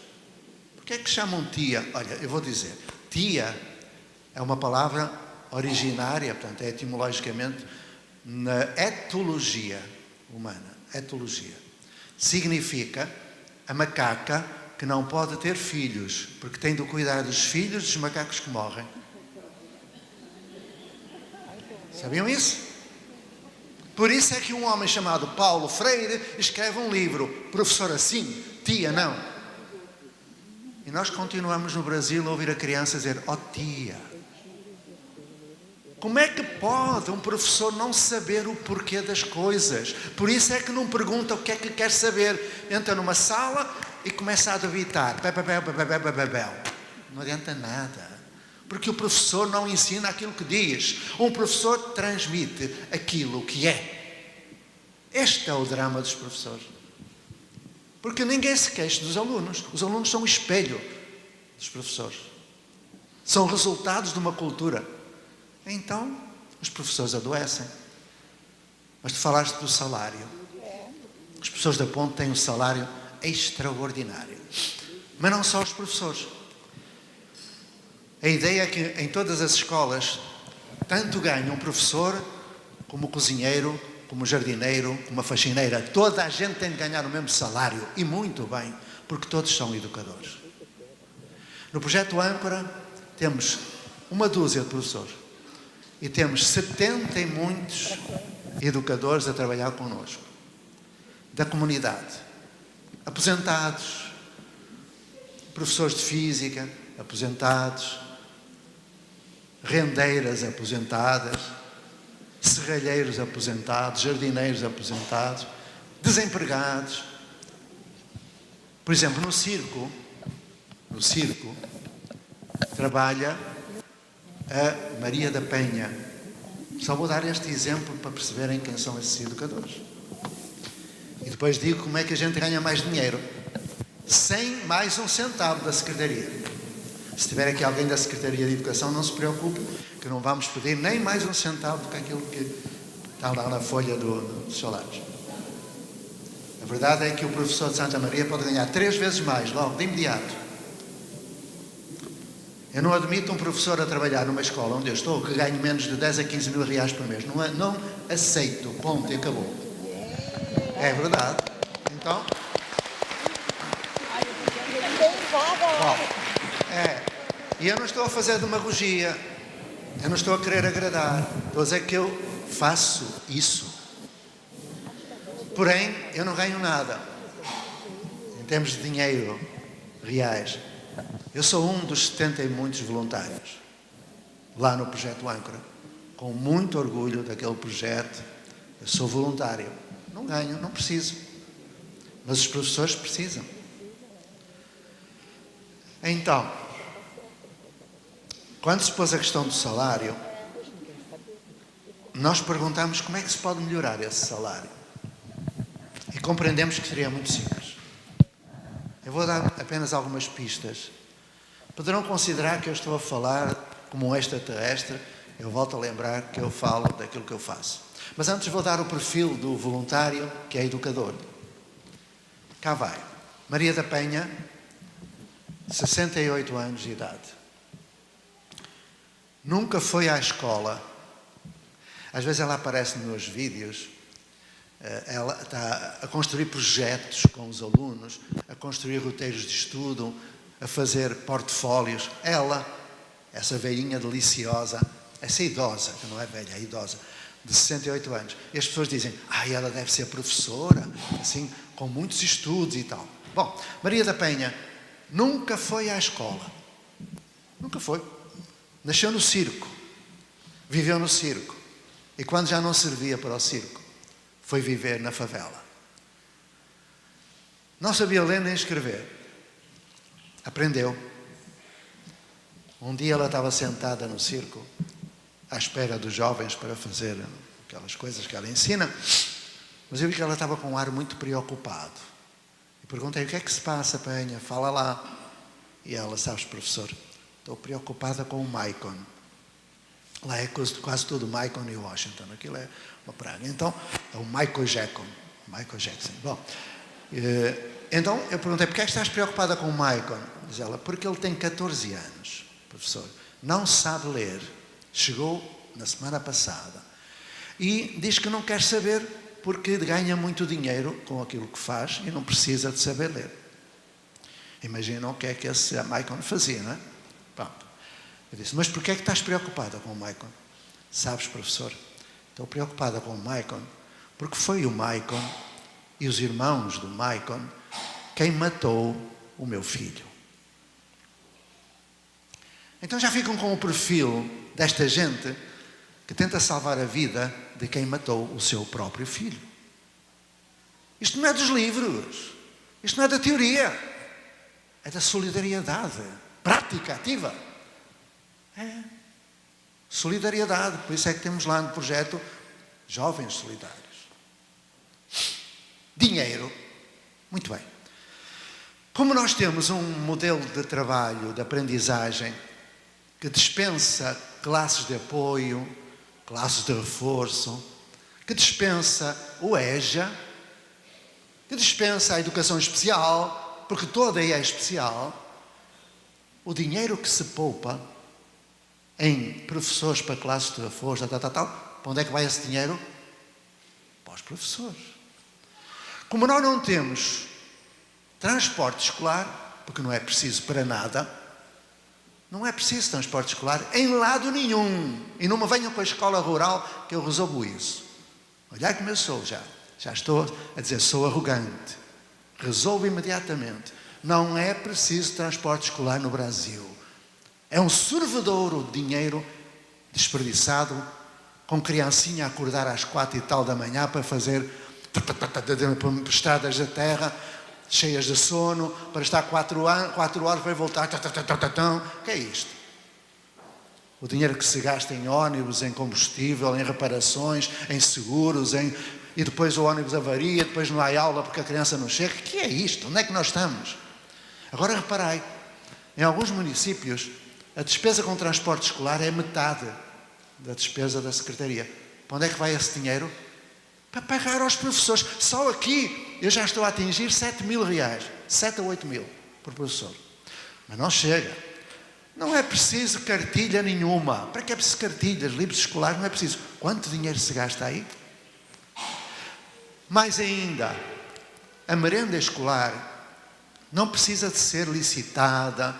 Por que é que chamam tia? Olha, eu vou dizer. Tia é uma palavra originária, portanto, é etimologicamente, na etologia humana. Etologia. Significa a macaca que não pode ter filhos, porque tem de cuidar dos filhos dos macacos que morrem. Sabiam isso? Por isso é que um homem chamado Paulo Freire escreve um livro, Professor assim, tia não. E nós continuamos no Brasil a ouvir a criança dizer, oh tia. Como é que pode um professor não saber o porquê das coisas? Por isso é que não pergunta o que é que quer saber. Entra numa sala e começa a debitar. Não adianta nada. Porque o professor não ensina aquilo que diz. Um professor transmite aquilo que é. Este é o drama dos professores. Porque ninguém se queixa dos alunos. Os alunos são o espelho dos professores. São resultados de uma cultura. Então, os professores adoecem. Mas tu falaste do salário. As pessoas da ponte têm um salário extraordinário. Mas não só os professores. A ideia é que em todas as escolas, tanto ganha um professor, como o cozinheiro, como o jardineiro, como a faxineira. Toda a gente tem de ganhar o mesmo salário. E muito bem, porque todos são educadores. No projeto Âncora, temos uma dúzia de professores. E temos 70 e muitos educadores a trabalhar connosco. Da comunidade. Aposentados, professores de física, aposentados, rendeiras aposentadas, serralheiros aposentados, jardineiros aposentados, desempregados. Por exemplo, no circo trabalha a Maria da Penha. Só vou dar este exemplo para perceberem quem são esses educadores. E depois digo como é que a gente ganha mais dinheiro. Sem mais um centavo da Secretaria. Se tiver aqui alguém da Secretaria de Educação, não se preocupe, que não vamos pedir nem mais um centavo do que aquilo que está lá na folha dos salários. A verdade é que o professor de Santa Maria pode ganhar 3 vezes mais, logo, de imediato. Eu não admito um professor a trabalhar numa escola onde eu estou que ganhe menos de 10 a 15 mil reais por mês. Não aceito, ponto, e acabou. É verdade. Então... Bom, e eu não estou a fazer demagogia, eu não estou a querer agradar, estou a dizer que eu faço isso. Porém, eu não ganho nada, em termos de dinheiro reais. Eu sou um dos 70 e muitos voluntários, lá no Projeto Âncora, com muito orgulho daquele projeto. Eu sou voluntário, não ganho, não preciso, mas os professores precisam. Então, quando se pôs a questão do salário, nós perguntamos como é que se pode melhorar esse salário. E compreendemos que seria muito simples. Eu vou dar apenas algumas pistas. Poderão considerar que eu estou a falar como um extraterrestre. Eu volto a lembrar que eu falo daquilo que eu faço. Mas antes vou dar o perfil do voluntário, que é educador. Cá vai. Maria da Penha, 68 anos de idade. Nunca foi à escola. Às vezes ela aparece nos meus vídeos. Ela está a construir projetos com os alunos, a construir roteiros de estudo, a fazer portfólios. Ela, essa velhinha deliciosa, essa idosa, que não é velha, é idosa, de 68 anos. E as pessoas dizem, ela deve ser professora, assim, com muitos estudos e tal. Bom, Maria da Penha nunca foi à escola. Nunca foi. Nasceu no circo. Viveu no circo. E quando já não servia para o circo, foi viver na favela. Não sabia ler nem escrever. Aprendeu. Um dia ela estava sentada no circo, à espera dos jovens para fazer aquelas coisas que ela ensina, mas eu vi que ela estava com um ar muito preocupado. E perguntei, o que é que se passa, Penha? Fala lá. E ela, sabes, professor, estou preocupada com o Maicon. Lá é quase tudo Maicon e Washington. Aquilo é uma praga. Então, é o Michael Jackson. Bom, então eu perguntei, porquê é que estás preocupada com o Maicon? Diz ela, porque ele tem 14 anos, professor. Não sabe ler. Chegou na semana passada. E diz que não quer saber porque ganha muito dinheiro com aquilo que faz e não precisa de saber ler. Imaginam o que é que esse Maicon fazia, não é? Pronto. Eu disse, mas porquê é que estás preocupada com o Maicon? Sabes, professor, estou preocupada com o Maicon porque foi o Maicon e os irmãos do Maicon quem matou o meu filho. Então já ficam com o perfil desta gente que tenta salvar a vida de quem matou o seu próprio filho. Isto não é dos livros, isto não é da teoria, é da solidariedade prática, ativa. É solidariedade, por isso é que temos lá no projeto Jovens Solidários. Dinheiro, muito bem. Como nós temos um modelo de trabalho, de aprendizagem, que dispensa classes de apoio, classes de reforço, que dispensa o EJA, que dispensa a educação especial, porque toda é especial, o dinheiro que se poupa em professores para classes de reforço, para onde é que vai esse dinheiro? Para os professores. Como nós não temos transporte escolar, porque não é preciso para nada, não é preciso transporte escolar em lado nenhum. E não me venham com a escola rural que eu resolvo isso. Olha como eu sou já estou a dizer, sou arrogante. Resolvo imediatamente. Não é preciso transporte escolar no Brasil. É um sorvedouro de dinheiro desperdiçado com criancinha a acordar às 4 e tal da manhã para fazer estradas da terra, cheias de sono, para estar 4 horas para voltar. O que é isto? O dinheiro que se gasta em ônibus, em combustível, em reparações, em seguros, e depois o ônibus avaria, depois não há aula porque a criança não chega. O que é isto? Onde é que nós estamos? Agora reparei, em alguns municípios, a despesa com transporte escolar é metade da despesa da Secretaria. Para onde é que vai esse dinheiro? Para pagar aos professores. Só aqui eu já estou a atingir 7.000 reais. 7 a 8 mil por professor. Mas não chega. Não é preciso cartilha nenhuma. Para que é preciso cartilhas, livros escolares? Não é preciso. Quanto dinheiro se gasta aí? Mais ainda, a merenda escolar não precisa de ser licitada,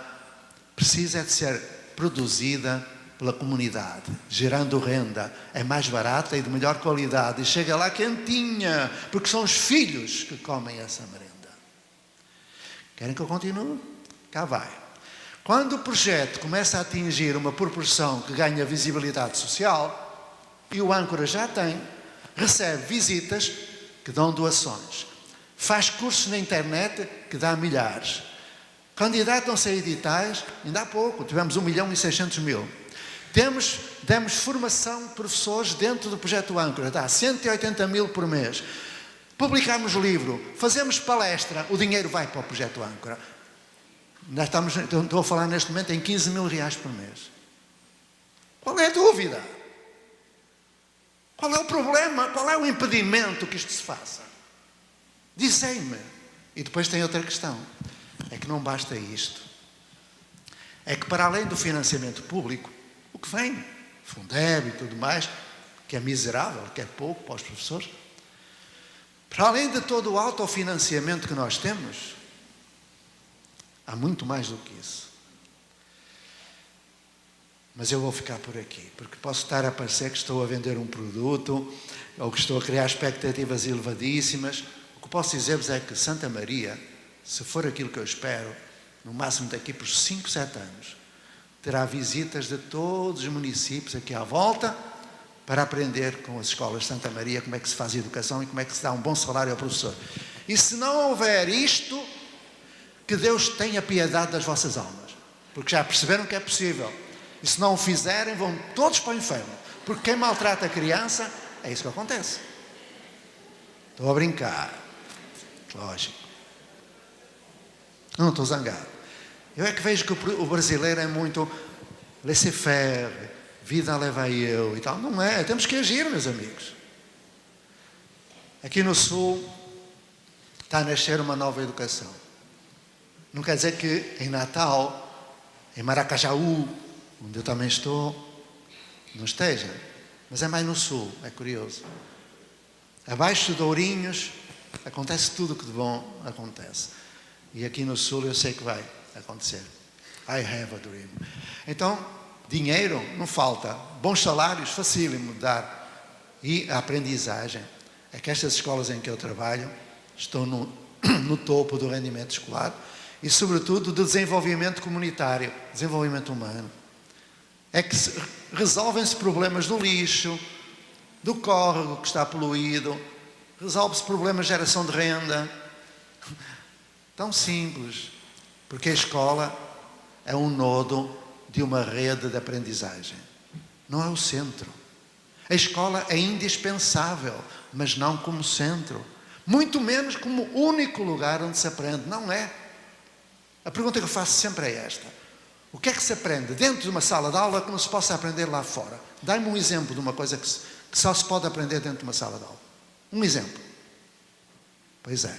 precisa de ser produzida pela comunidade, gerando renda. É mais barata e de melhor qualidade. E chega lá quentinha, porque são os filhos que comem essa merenda. Querem que eu continue? Cá vai. Quando o projeto começa a atingir uma proporção que ganha visibilidade social, e o âncora já tem, recebe visitas que dão doações. Faz cursos na internet que dá milhares. Candidatam-se a editais, ainda há pouco, tivemos 1.600.000. Demos formação de professores dentro do projeto âncora, dá 180.000 por mês. Publicamos livro, fazemos palestra, o dinheiro vai para o projeto âncora. Estou a falar neste momento em 15.000 reais por mês. Qual é a dúvida? Qual é o problema? Qual é o impedimento que isto se faça? Dizem-me. E depois tem outra questão. É que não basta isto. É que para além do financiamento público, o que vem, Fundeb e tudo mais, que é miserável, que é pouco para os professores, para além de todo o autofinanciamento que nós temos, há muito mais do que isso. Mas eu vou ficar por aqui, porque posso estar a parecer que estou a vender um produto ou que estou a criar expectativas elevadíssimas. O que posso dizer-vos é que Santa Maria, se for aquilo que eu espero, no máximo daqui por 5, 7 anos, terá visitas de todos os municípios aqui à volta para aprender com as escolas de Santa Maria como é que se faz educação e como é que se dá um bom salário ao professor. E se não houver isto, que Deus tenha piedade das vossas almas, porque já perceberam que é possível. E se não o fizerem, vão todos para o inferno. Porque quem maltrata a criança, é isso que acontece. Estou a brincar. Lógico. Eu não estou zangado. Eu é que vejo que o brasileiro é muito laissez-faire, vida leva eu e tal. Não é. Temos que agir, meus amigos. Aqui no Sul está a nascer uma nova educação. Não quer dizer que em Natal, em Maracajaú, onde eu também estou, não esteja. Mas é mais no Sul, é curioso. Abaixo de Ourinhos, acontece tudo o que de bom acontece. E aqui no Sul eu sei que vai acontecer. I have a dream. Então, dinheiro não falta. Bons salários, facílimo de dar. E a aprendizagem. É que estas escolas em que eu trabalho estão no topo do rendimento escolar e, sobretudo, do desenvolvimento comunitário, desenvolvimento humano. É que resolvem-se problemas do lixo, do córrego que está poluído, resolve-se problemas de geração de renda. Tão simples, porque a escola é um nodo de uma rede de aprendizagem. Não é o centro. A escola é indispensável, mas não como centro. Muito menos como único lugar onde se aprende. Não é. A pergunta que eu faço sempre é esta. O que é que se aprende dentro de uma sala de aula que não se possa aprender lá fora? Dai-me um exemplo de uma coisa que só se pode aprender dentro de uma sala de aula. Um exemplo. Pois é.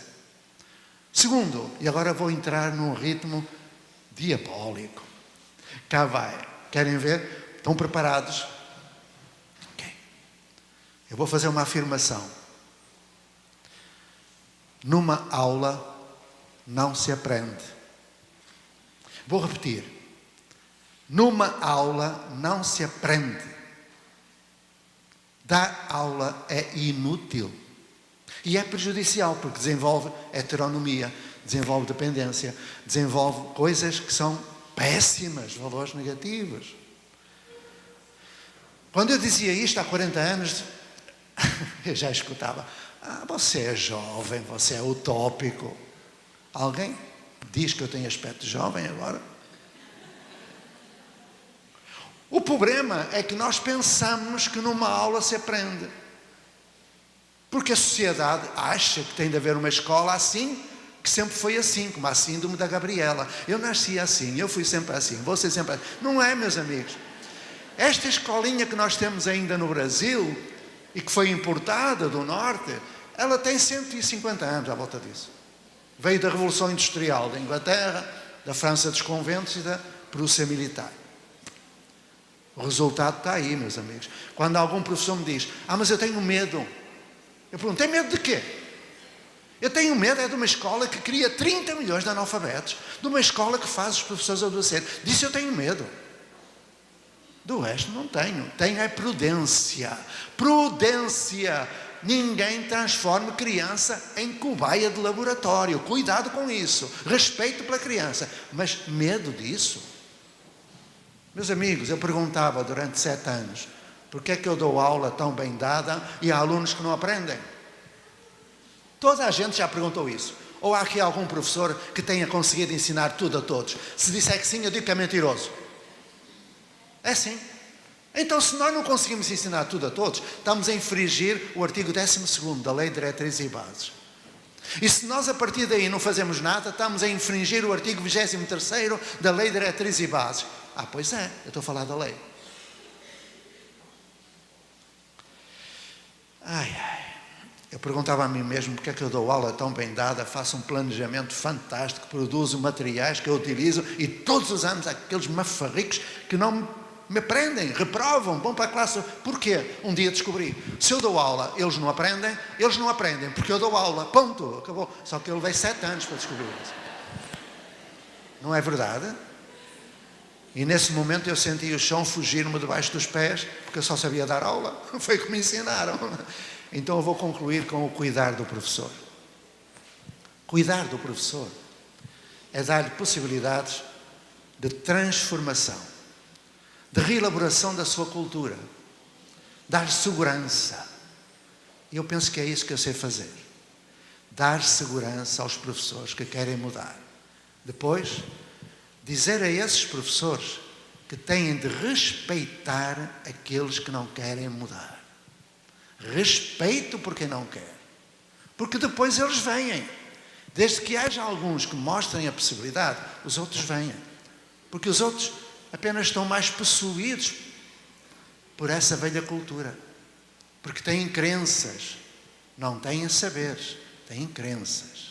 Segundo, e agora vou entrar num ritmo diabólico. Cá vai. Querem ver? Estão preparados? Ok. Eu vou fazer uma afirmação. Numa aula não se aprende. Vou repetir. Numa aula não se aprende. Dar aula é inútil. E é prejudicial, porque desenvolve heteronomia, desenvolve dependência, desenvolve coisas que são péssimas, valores negativos. Quando eu dizia isto há 40 anos, eu já escutava: você é jovem, você é utópico. Alguém diz que eu tenho aspecto jovem agora? O problema é que nós pensamos que numa aula se aprende. Porque a sociedade acha que tem de haver uma escola assim, que sempre foi assim, como a síndrome da Gabriela. Eu nasci assim, eu fui sempre assim, vou ser sempre assim. Não é, meus amigos. Esta escolinha que nós temos ainda no Brasil, e que foi importada do Norte, ela tem 150 anos à volta disso. Veio da Revolução Industrial da Inglaterra, da França dos conventos e da Prússia militar. O resultado está aí, meus amigos. Quando algum professor me diz: mas eu tenho medo. Eu pergunto: tem medo de quê? Eu tenho medo de uma escola que cria 30 milhões de analfabetos, de uma escola que faz os professores adoecer. Disso eu tenho medo. Do resto não tenho. Tenho é prudência. Prudência. Ninguém transforma criança em cobaia de laboratório. Cuidado com isso. Respeito pela criança. Mas medo disso? Meus amigos, eu perguntava durante 7 anos: por que é que eu dou aula tão bem dada e há alunos que não aprendem? Toda a gente já perguntou isso. Ou há aqui algum professor que tenha conseguido ensinar tudo a todos? Se disser que sim, eu digo que é mentiroso. É sim. Então, se nós não conseguimos ensinar tudo a todos, estamos a infringir o artigo 12º da Lei de Diretrizes e Bases. E se nós a partir daí não fazemos nada, estamos a infringir o artigo 23º da Lei de Diretrizes e Bases. Pois é, eu estou a falar da lei. Eu perguntava a mim mesmo: porque é que eu dou aula tão bem dada, faço um planejamento fantástico, produzo materiais que eu utilizo e todos os anos há aqueles mafarricos que não me aprendem, reprovam, vão para a classe. Porquê? Um dia descobri: se eu dou aula, eles não aprendem porque eu dou aula, ponto, acabou. Só que eu levei 7 anos para descobrir isso. Não é verdade? E nesse momento eu senti o chão fugir-me debaixo dos pés, porque eu só sabia dar aula. Foi o que me ensinaram. Então eu vou concluir com o cuidar do professor. Cuidar do professor é dar-lhe possibilidades de transformação, de reelaboração da sua cultura, dar segurança. E eu penso que é isso que eu sei fazer. Dar segurança aos professores que querem mudar. Depois, dizer a esses professores que têm de respeitar aqueles que não querem mudar. Respeito por quem não quer. Porque depois eles vêm. Desde que haja alguns que mostrem a possibilidade, os outros vêm. Porque os outros apenas estão mais possuídos por essa velha cultura. Porque têm crenças. Não têm saberes, têm crenças.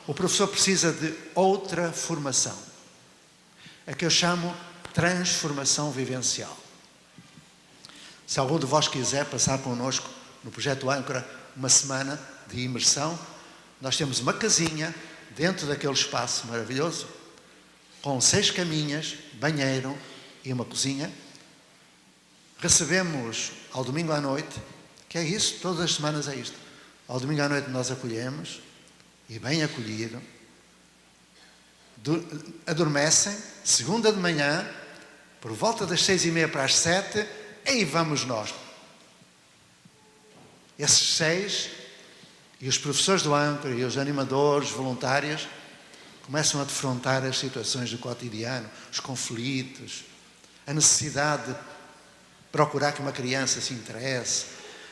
O professor precisa de outra formação. É que eu chamo transformação vivencial. Se algum de vós quiser passar connosco no projeto Âncora uma semana de imersão, nós temos uma casinha dentro daquele espaço maravilhoso, com 6 caminhas, banheiro e uma cozinha. Recebemos ao domingo à noite, que é isso, todas as semanas é isto. Ao domingo à noite nós acolhemos, e bem acolhido, adormecem, segunda de manhã, por volta das 6:30 para as 7, aí vamos nós. Esses 6, e os professores do Âncora, e os animadores, voluntários, começam a defrontar as situações do cotidiano, os conflitos, a necessidade de procurar que uma criança se interesse,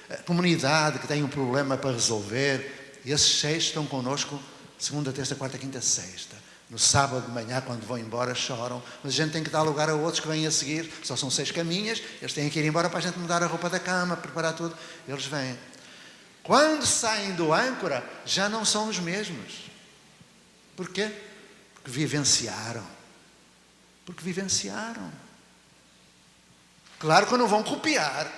a comunidade que tem um problema para resolver. E esses 6 estão connosco segunda, terça, quarta, quinta, sexta. No sábado de manhã, quando vão embora, choram. Mas a gente tem que dar lugar a outros que vêm a seguir. Só são 6 caminhas. Eles têm que ir embora para a gente mudar a roupa da cama, preparar tudo. Eles vêm. Quando saem do Âncora, já não são os mesmos. Porquê? Porque vivenciaram. Porque vivenciaram. Claro que não vão copiar.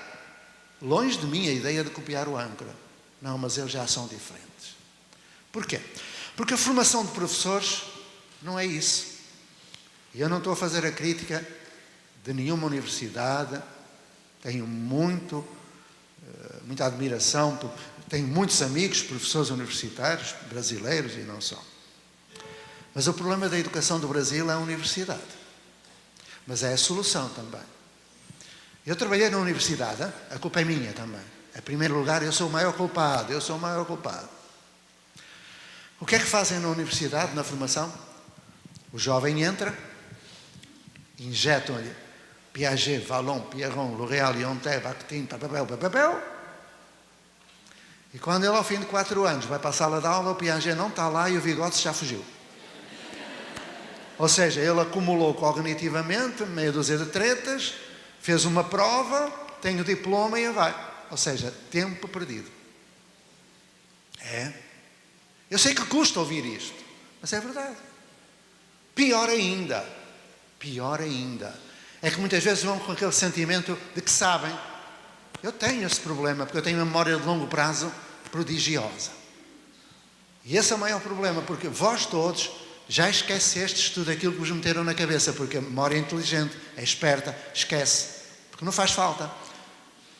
Longe de mim a ideia de copiar o Âncora. Não, mas eles já são diferentes. Porquê? Porque a formação de professores não é isso. E eu não estou a fazer a crítica de nenhuma universidade. Tenho muita admiração, tenho muitos amigos, professores universitários, brasileiros e não só. Mas o problema da educação do Brasil é a universidade. mas é a solução também. Eu trabalhei na universidade, a culpa é minha também. Em primeiro lugar, eu sou o maior culpado, O que é que fazem na universidade, na formação? O jovem entra, injetam-lhe Piaget, Vallon, Pierron, L'Oréal, Leontief, Bakhtin, papapel. E quando ele, ao fim de 4 anos, vai para a sala de aula, o Piaget não está lá e o Vygotsky já fugiu. Ou seja, ele acumulou cognitivamente meia dúzia de tretas, fez uma prova, tem o diploma e vai. Ou seja, tempo perdido. É. Eu sei que custa ouvir isto, mas é verdade. Pior ainda, é que muitas vezes vão com aquele sentimento de que sabem. Eu tenho esse problema, porque eu tenho uma memória de longo prazo prodigiosa. E esse é o maior problema, porque vós todos já esquecestes tudo aquilo que vos meteram na cabeça, porque a memória é inteligente, é esperta, esquece, porque não faz falta.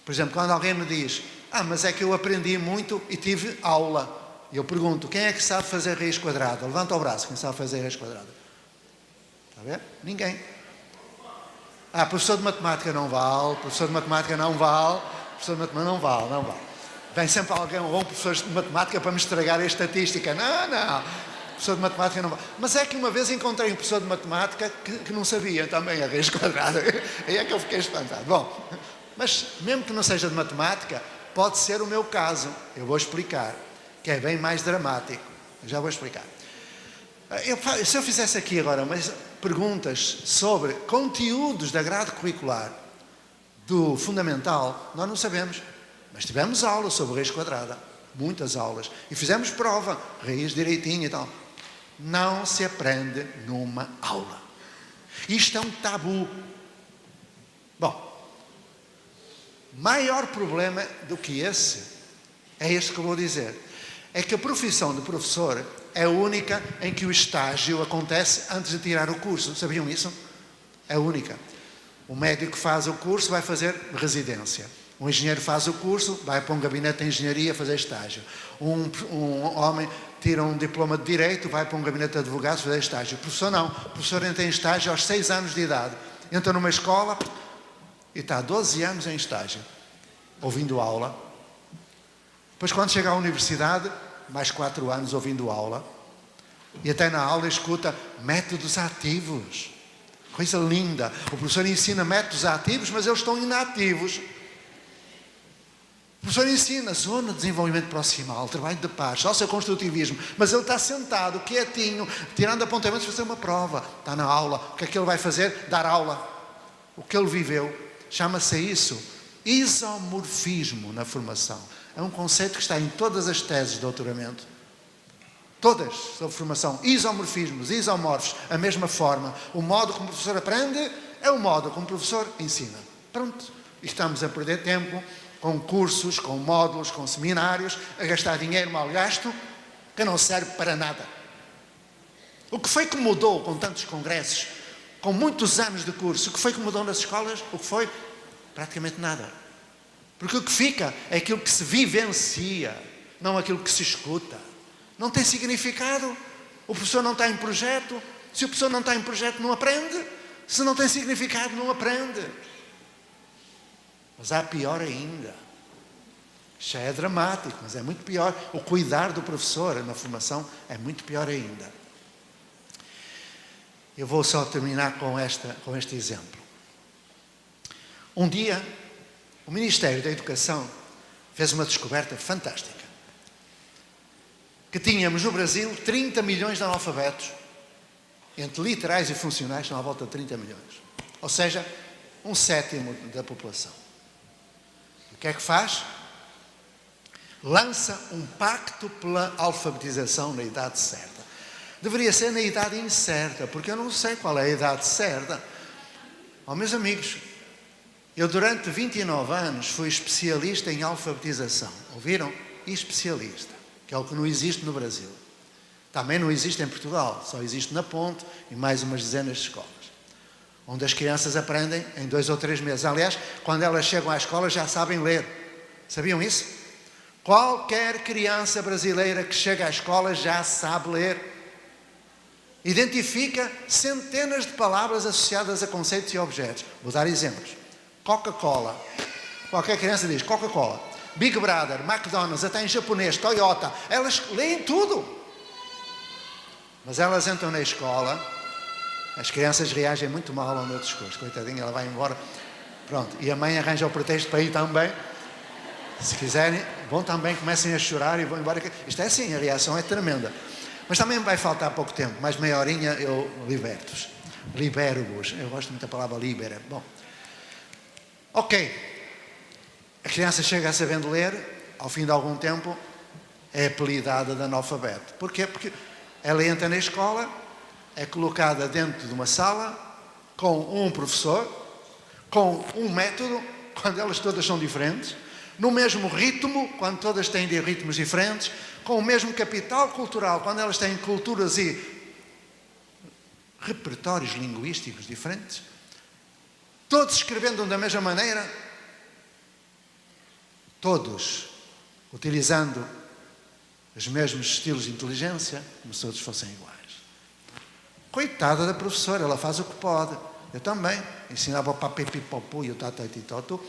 Por exemplo, quando alguém me diz, mas é que eu aprendi muito e tive aula. E eu pergunto, quem é que sabe fazer raiz quadrada? Levanta o braço, quem sabe fazer raiz quadrada? Está a ver? Ninguém. Professor de matemática não vale, professor de matemática não vale. Vem sempre alguém, ou um professor de matemática para me estragar a estatística. Não. Professor de matemática não vale. Mas é que uma vez encontrei um professor de matemática que não sabia também a raiz quadrada. Aí é que eu fiquei espantado. Bom, mas mesmo que não seja de matemática, pode ser o meu caso. Eu vou explicar, que é bem mais dramático. Eu já vou explicar. Se eu fizesse aqui agora perguntas sobre conteúdos da grade curricular do fundamental, nós não sabemos. Mas tivemos aulas sobre raiz quadrada, muitas aulas, e fizemos prova, raiz direitinho e tal. Não se aprende numa aula. Isto é um tabu. Bom, maior problema do que esse, é este que eu vou dizer, é que a profissão de professor é a única em que o estágio acontece antes de tirar o curso. Sabiam isso? É a única. O médico faz o curso, vai fazer residência. O engenheiro faz o curso, vai para um gabinete de engenharia fazer estágio. Um homem tira um diploma de direito, vai para um gabinete de advogados fazer estágio. O professor não. O professor entra em estágio aos 6 anos de idade. Entra numa escola e está 12 anos em estágio, ouvindo aula. Depois, quando chega à universidade, mais 4 anos ouvindo aula. E até na aula escuta métodos ativos. Coisa linda. O professor ensina métodos ativos, mas eles estão inativos. O professor ensina zona de desenvolvimento proximal, trabalho de paz, socioconstrutivismo, mas ele está sentado, quietinho, tirando apontamentos para fazer uma prova. Está na aula. O que é que ele vai fazer? Dar aula. O que ele viveu. Chama-se isso isomorfismo na formação. É um conceito que está em todas as teses de doutoramento. Todas sobre formação. Isomorfismos, isomorfos, a mesma forma. O modo como o professor aprende é o modo como o professor ensina. Pronto. E estamos a perder tempo com cursos, com módulos, com seminários, a gastar dinheiro mal gasto, que não serve para nada. O que foi que mudou com tantos congressos, com muitos anos de curso, o que foi que mudou nas escolas? O que foi? Praticamente nada. Porque o que fica é aquilo que se vivencia, não aquilo que se escuta. Não tem significado. O professor não está em projeto. Se o professor não está em projeto, não aprende. Se não tem significado, não aprende. Mas há pior ainda. Já é dramático, mas é muito pior. O cuidar do professor na formação é muito pior ainda. Eu vou só terminar com este exemplo. Um dia, o Ministério da Educação fez uma descoberta fantástica. Que tínhamos no Brasil 30 milhões de analfabetos. Entre literais e funcionais estão à volta de 30 milhões. Ou seja, 1/7 da população. O que é que faz? Lança um pacto pela alfabetização na idade certa. Deveria ser na idade incerta, porque eu não sei qual é a idade certa. Meus amigos, eu durante 29 anos fui especialista em alfabetização. Ouviram? Especialista, que é o que não existe no Brasil. Também não existe em Portugal, só existe na Ponte e mais umas dezenas de escolas. Onde as crianças aprendem em 2 ou 3 meses. Aliás, quando elas chegam à escola já sabem ler. Sabiam isso? Qualquer criança brasileira que chega à escola já sabe ler. Identifica centenas de palavras associadas a conceitos e objetos. Vou dar exemplos. Coca-Cola. Qualquer criança diz Coca-Cola. Big Brother, McDonald's, até em japonês, Toyota. Elas leem tudo. Mas elas entram na escola, as crianças reagem muito mal ao meu discurso. Coitadinha, ela vai embora. Pronto. E a mãe arranja o pretexto para ir também. Se quiserem, vão também, comecem a chorar e vão embora. Isto é assim, a reação é tremenda. Mas também vai faltar pouco tempo, mais meia horinha eu liberto-vos. Libero-vos. Eu gosto muito da palavra libera. Bom, ok. A criança chega a sabendo ler, ao fim de algum tempo, é apelidada de analfabeto. Porquê? Porque ela entra na escola, é colocada dentro de uma sala, com um professor, com um método, quando elas todas são diferentes, no mesmo ritmo, quando todas têm ritmos diferentes, com o mesmo capital cultural, quando elas têm culturas e repertórios linguísticos diferentes, todos escrevendo da mesma maneira, todos utilizando os mesmos estilos de inteligência, como se todos fossem iguais. Coitada da professora, ela faz o que pode. Eu também ensinava o papipipopu e o tatatitotu.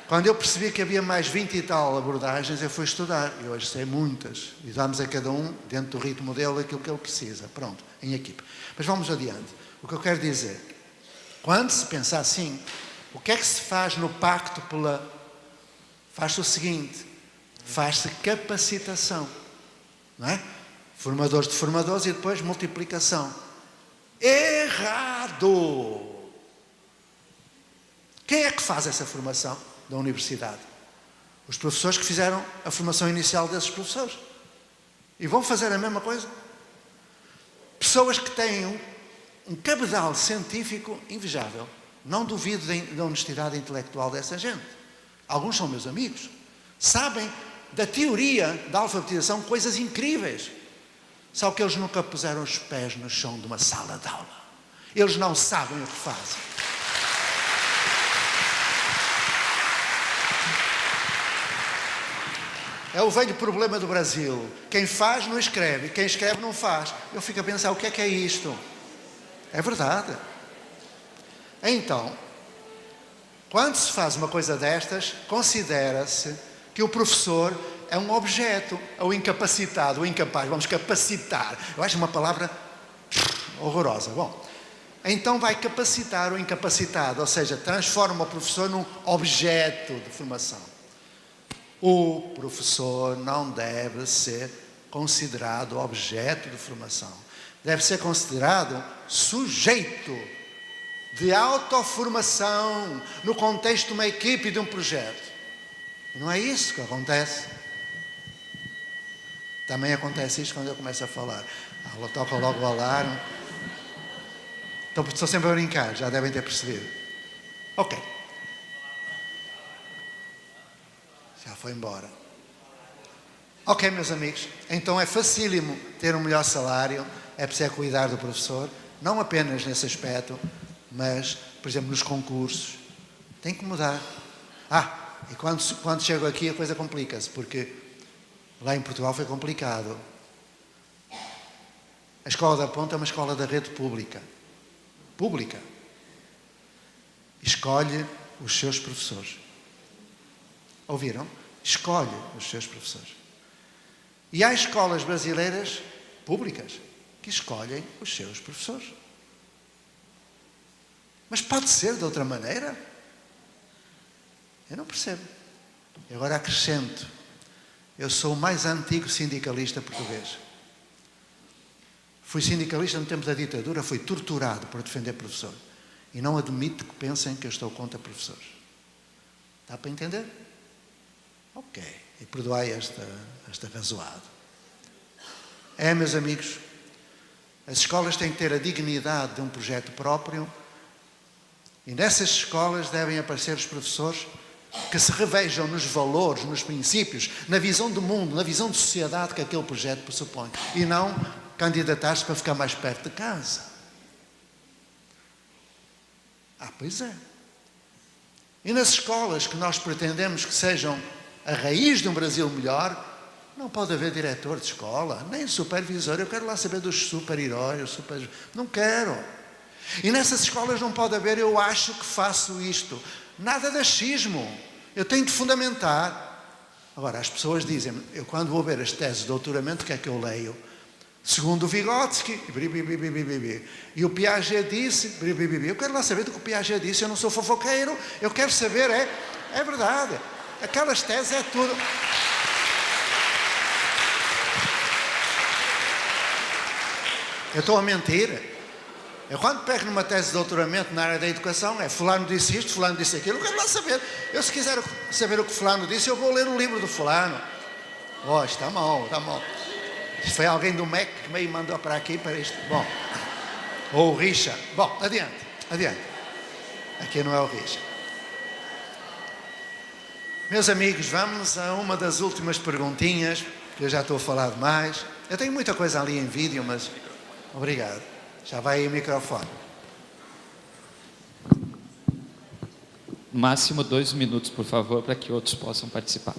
Quando eu percebi que havia mais 20 e tal abordagens, eu fui estudar. E hoje sei muitas. E damos a cada um, dentro do ritmo dele, aquilo que ele precisa. Pronto, em equipe. Mas vamos adiante. O que eu quero dizer, quando se pensa assim, o que é que se faz no pacto pela... Faz-se o seguinte, faz-se capacitação. Não é? Formadores de formadores e depois multiplicação. Errado! Quem é que faz essa formação da universidade? Os professores que fizeram a formação inicial desses professores. E vão fazer a mesma coisa. Pessoas que têm um cabedal científico invejável. Não duvido da honestidade intelectual dessa gente. Alguns são meus amigos. Sabem da teoria da alfabetização coisas incríveis. Só que eles nunca puseram os pés no chão de uma sala de aula. Eles não sabem o que fazem. É o velho problema do Brasil. Quem faz não escreve, quem escreve não faz. Eu fico a pensar, o que é isto? É verdade. Então, quando se faz uma coisa destas, considera-se que o professor é um objeto, ou incapacitado, ou incapaz. Vamos capacitar. Eu acho uma palavra horrorosa. Bom, então vai capacitar o incapacitado, ou seja, transforma o professor num objeto de formação. O professor não deve ser considerado objeto de formação. Deve ser considerado sujeito de autoformação no contexto de uma equipe e de um projeto. E não é isso que acontece. Também acontece isso quando eu começo a falar. Ela toca logo o alarme. Então, estou sempre a brincar, já devem ter percebido. Ok. Já foi embora. Ok, meus amigos. Então é facílimo ter um melhor salário. É preciso cuidar do professor. Não apenas nesse aspecto, mas, por exemplo, nos concursos. Tem que mudar. E quando chego aqui a coisa complica-se, porque lá em Portugal foi complicado. A Escola da Ponta é uma escola da rede pública. Escolhe os seus professores. Ouviram? Escolhe os seus professores. E há escolas brasileiras públicas que escolhem os seus professores. Mas pode ser de outra maneira? Eu não percebo. E agora acrescento. Eu sou o mais antigo sindicalista português. Fui sindicalista no tempo da ditadura, fui torturado por defender professor. E não admito que pensem que eu estou contra professores. Dá para entender? Ok. E perdoai esta razoada. Meus amigos, as escolas têm que ter a dignidade de um projeto próprio e nessas escolas devem aparecer os professores que se revejam nos valores, nos princípios, na visão do mundo, na visão de sociedade que aquele projeto pressupõe. E não candidatar-se para ficar mais perto de casa. Pois é. E nas escolas que nós pretendemos que sejam a raiz de um Brasil melhor, Não pode haver diretor de escola, nem supervisor. Eu quero lá saber dos super-heróis, não quero. E nessas escolas não pode haver, eu acho que faço isto. Nada de achismo. Eu tenho de fundamentar. Agora, as pessoas dizem, eu quando vou ver as teses de doutoramento, o que é que eu leio? Segundo o Vygotsky, e o Piaget disse, eu quero lá saber do que o Piaget disse, eu não sou fofoqueiro, eu quero saber, é verdade. Aquelas teses é tudo. Eu estou a mentir. Eu quando pego numa tese de doutoramento na área da educação, fulano disse isto, fulano disse aquilo, eu quero lá saber. Eu se quiser saber o que fulano disse, eu vou ler o livro do fulano. Oh, está mal, está mal. Isto foi alguém do MEC que me mandou para aqui, para isto. Bom, ou o Richard. Bom, adiante. Aqui não é o Richard. Meus amigos, vamos a uma das últimas perguntinhas, que eu já estou a falar demais. Eu tenho muita coisa ali em vídeo, mas... Obrigado. Já vai aí o microfone. Máximo 2 minutos, por favor, para que outros possam participar.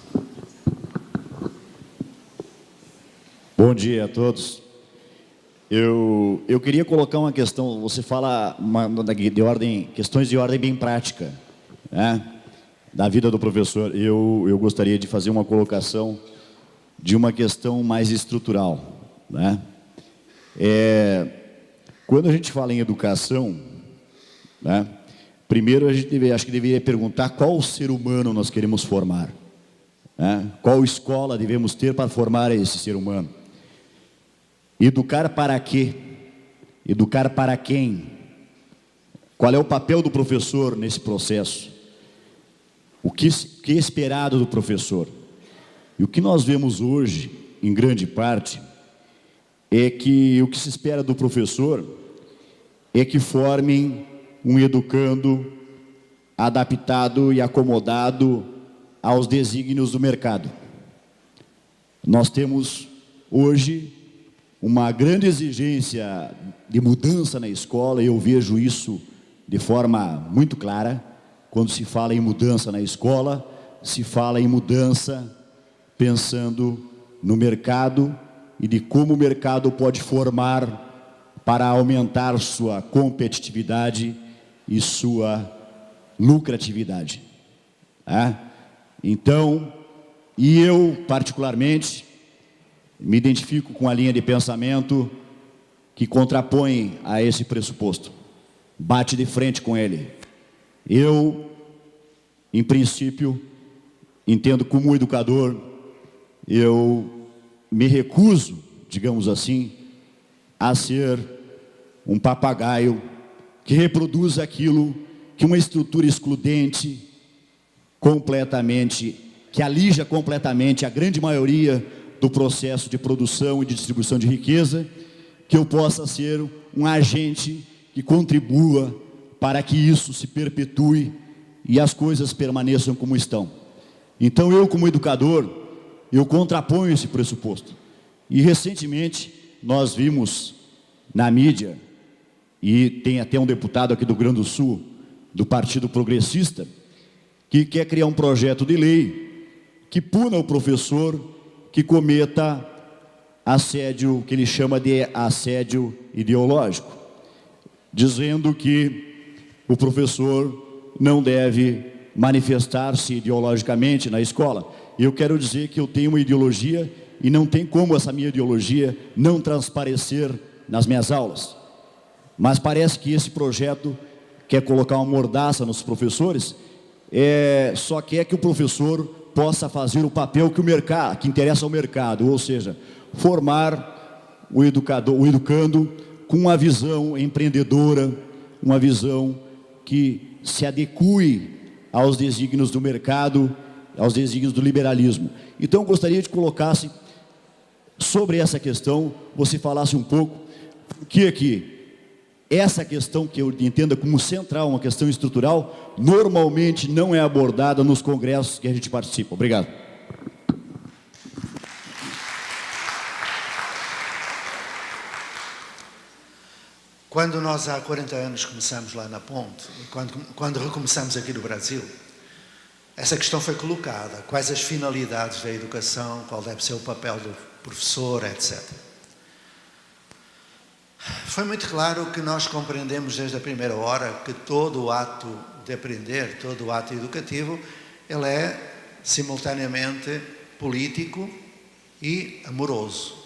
Bom dia a todos. Eu queria colocar uma questão. Você fala questões de ordem bem prática, né, da vida do professor. Eu gostaria de fazer uma colocação de uma questão mais estrutural, né? Quando a gente fala em educação, né, primeiro acho que deveria perguntar qual ser humano nós queremos formar, né? Qual escola devemos ter para formar esse ser humano? Educar para quê? Educar para quem? Qual é o papel do professor nesse processo? O que é esperado do professor? E o que nós vemos hoje, em grande parte, é que o que se espera do professor é que formem um educando adaptado e acomodado aos desígnios do mercado. Nós temos hoje uma grande exigência de mudança na escola, e eu vejo isso de forma muito clara. Quando se fala em mudança na escola, se fala em mudança pensando no mercado e de como o mercado pode formar para aumentar sua competitividade e sua lucratividade. Então, e eu particularmente me identifico com a linha de pensamento que contrapõe a esse pressuposto, bate de frente com ele. Eu, em princípio, entendo como educador, eu me recuso, digamos assim, a ser um papagaio que reproduz aquilo que uma estrutura excludente completamente, que alija completamente a grande maioria do processo de produção e de distribuição de riqueza, que eu possa ser um agente que contribua para que isso se perpetue e as coisas permaneçam como estão. Então eu, como educador, eu contraponho esse pressuposto. E recentemente nós vimos na mídia, e tem até um deputado aqui do Rio Grande do Sul, do Partido Progressista, que quer criar um projeto de lei que puna o professor que cometa assédio, que ele chama de assédio ideológico, dizendo que o professor não deve manifestar-se ideologicamente na escola. Eu quero dizer que eu tenho uma ideologia e não tem como essa minha ideologia não transparecer nas minhas aulas. Mas parece que esse projeto quer colocar uma mordaça nos professores, só quer que o professor possa fazer o papel que interessa ao mercado, ou seja, formar o educando com uma visão empreendedora, uma visão que se adeque aos desígnios do mercado, aos desígnios do liberalismo. Então eu gostaria de colocasse sobre essa questão, você falasse um pouco, que essa questão que eu entenda como central, uma questão estrutural, normalmente não é abordada nos congressos que a gente participa. Obrigado. Quando nós há 40 anos começamos lá na Ponte, quando recomeçamos aqui no Brasil, essa questão foi colocada. Quais as finalidades da educação, qual deve ser o papel do professor, etc. Foi muito claro que nós compreendemos desde a primeira hora que todo o ato de aprender, todo o ato educativo, ele é simultaneamente político e amoroso.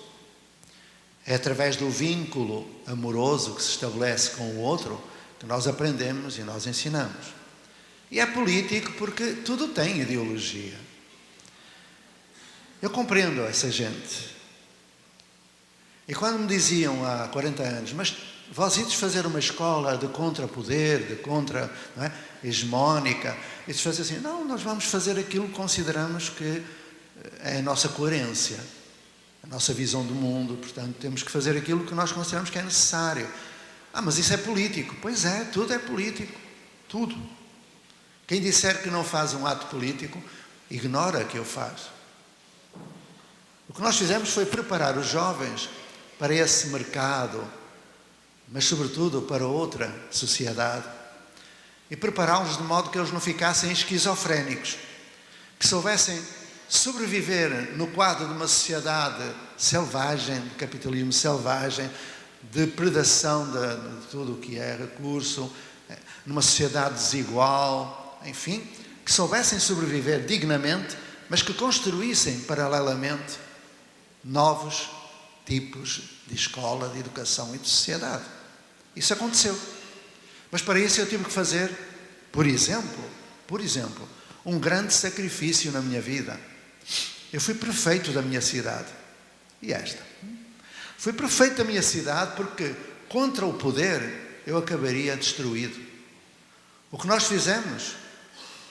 É através do vínculo amoroso que se estabelece com o outro que nós aprendemos e nós ensinamos. E é político porque tudo tem ideologia. Eu compreendo essa gente. E quando me diziam há 40 anos, mas vós ides fazer uma escola de contra-poder, de contra-hegemónica, e se fazia assim, não, nós vamos fazer aquilo que consideramos que é a nossa coerência, a nossa visão do mundo, portanto temos que fazer aquilo que nós consideramos que é necessário. Ah, mas isso é político. Pois é, tudo é político, tudo. Quem disser que não faz um ato político, ignora que o faz. O que nós fizemos foi preparar os jovens para esse mercado, mas sobretudo para outra sociedade, e prepará-los de modo que eles não ficassem esquizofrénicos, que soubessem sobreviver no quadro de uma sociedade selvagem, de capitalismo selvagem, de predação de tudo o que é recurso, numa sociedade desigual, enfim, que soubessem sobreviver dignamente, mas que construíssem paralelamente novos tipos de escola, de educação e de sociedade. Isso aconteceu. Mas para isso eu tive que fazer, por exemplo, um grande sacrifício na minha vida. Eu fui prefeito da minha cidade. E esta? Fui prefeito da minha cidade porque, contra o poder, eu acabaria destruído. O que nós fizemos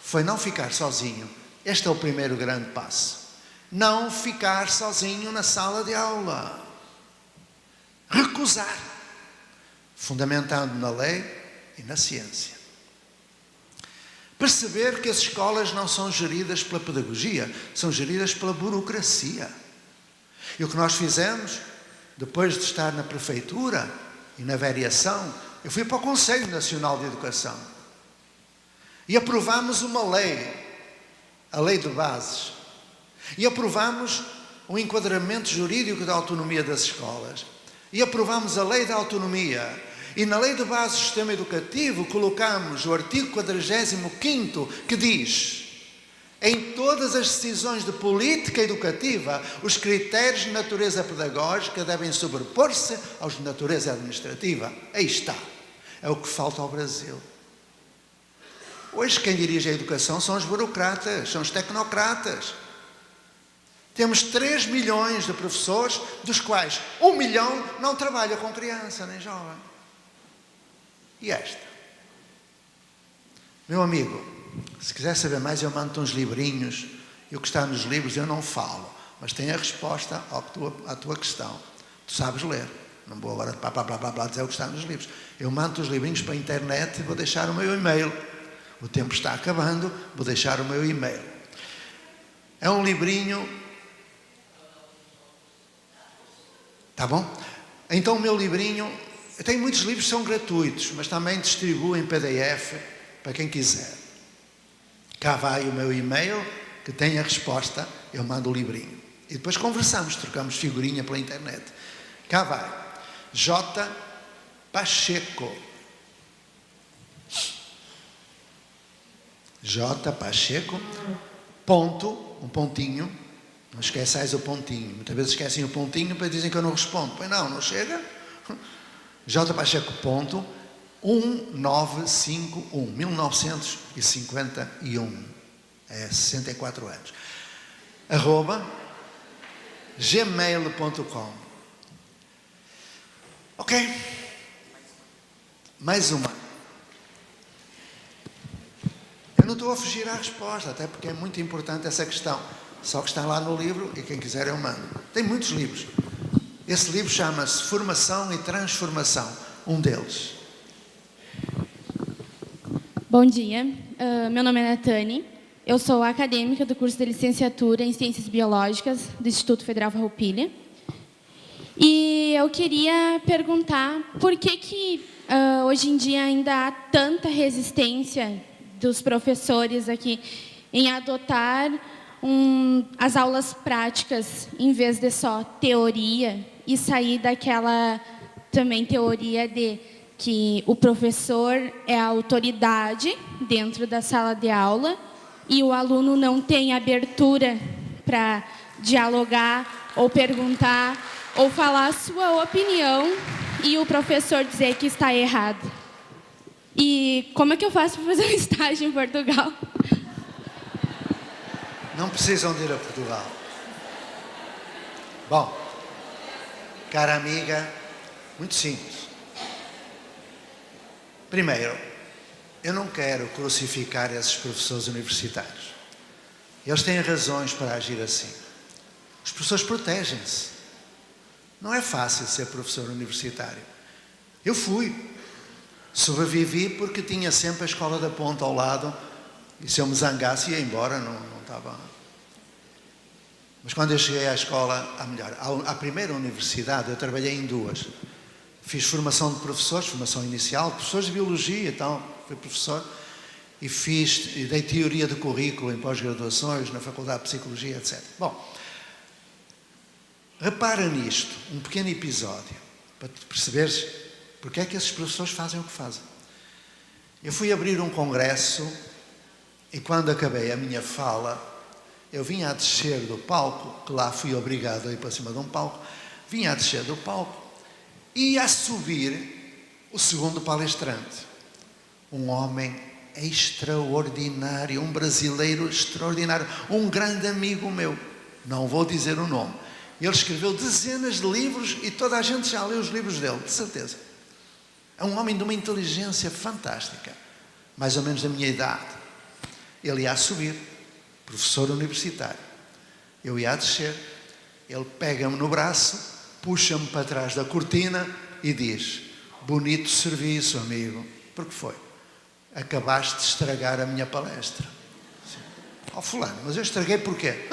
foi não ficar sozinho. Este é o primeiro grande passo. Não ficar sozinho na sala de aula. Recusar. Fundamentando na lei e na ciência. Perceber que as escolas não são geridas pela pedagogia, são geridas pela burocracia. E o que nós fizemos, depois de estar na prefeitura e na variação, eu fui para o Conselho Nacional de Educação. E aprovámos uma lei, a Lei de Bases. E aprovámos o enquadramento jurídico da autonomia das escolas. E aprovámos a Lei da Autonomia. E na Lei de Base do Sistema Educativo colocamos o artigo 45º que diz: em todas as decisões de política educativa, os critérios de natureza pedagógica devem sobrepor-se aos de natureza administrativa. Aí está. É o que falta ao Brasil. Hoje quem dirige a educação são os burocratas, são os tecnocratas. Temos 3 milhões de professores, dos quais 1 milhão não trabalha com criança nem jovem. E esta? Meu amigo, se quiser saber mais, eu mando-te uns livrinhos, e o que está nos livros eu não falo, mas tem a resposta à tua questão. Tu sabes ler. Não vou agora dizer o que está nos livros. Eu mando os livrinhos para a internet e vou deixar o meu e-mail. O tempo está acabando, vou deixar o meu e-mail. É um livrinho. Tá bom? Então o meu livrinho, eu tenho muitos livros que são gratuitos, mas também distribuo em PDF para quem quiser. Cá vai o meu e-mail, que tem a resposta, eu mando o livrinho. E depois conversamos, trocamos figurinha pela internet. Cá vai. J. Pacheco. J. Pacheco, ponto, um pontinho. Não esqueçais o pontinho. Muitas vezes esquecem o pontinho para dizem que eu não respondo. Pois não chega. J. Pacheco, ponto, 1951, 1951. É 64 anos. @gmail.com. Ok? Mais uma. Eu não estou a fugir à resposta, até porque é muito importante essa questão. Só que está lá no livro e quem quiser eu mando. Tem muitos livros. Esse livro chama-se Formação e Transformação. Um deles. Bom dia. Meu nome é Natane. Eu sou acadêmica do curso de licenciatura em Ciências Biológicas do Instituto Federal Farroupilha. E eu queria perguntar por que hoje em dia ainda há tanta resistência dos professores aqui em adotar as aulas práticas em vez de só teoria e sair daquela também teoria de que o professor é a autoridade dentro da sala de aula e o aluno não tem abertura para dialogar ou perguntar ou falar a sua opinião e o professor dizer que está errado. E como é que eu faço para fazer um estágio em Portugal? Não precisam de ir a Portugal. Bom, cara amiga, muito simples. Primeiro, eu não quero crucificar esses professores universitários. Eles têm razões para agir assim. Os professores protegem-se. Não é fácil ser professor universitário. Eu fui. Sobrevivi porque tinha sempre a escola da ponta ao lado e se eu me zangasse ia embora, não estava... Mas quando eu cheguei à escola, à primeira universidade, eu trabalhei em duas. Fiz formação de professores, formação inicial, professores de biologia e tal, fui professor, e dei teoria de currículo em pós-graduações, na Faculdade de Psicologia, etc. Bom, repara nisto, um pequeno episódio, para te perceberes porque é que esses professores fazem o que fazem. Eu fui abrir um congresso e quando acabei a minha fala, eu vinha a descer do palco, que lá fui obrigado a ir para cima de um palco, vinha a descer do palco e a subir o segundo palestrante. Um homem extraordinário, um brasileiro extraordinário, um grande amigo meu, não vou dizer o nome. Ele escreveu dezenas de livros e toda a gente já leu os livros dele, de certeza. É um homem de uma inteligência fantástica, mais ou menos da minha idade. Ele ia a subir, professor universitário. Eu ia a descer, ele pega-me no braço, puxa-me para trás da cortina e diz: bonito serviço, amigo. Porque foi? Acabaste de estragar a minha palestra. Ó fulano, mas eu estraguei porquê?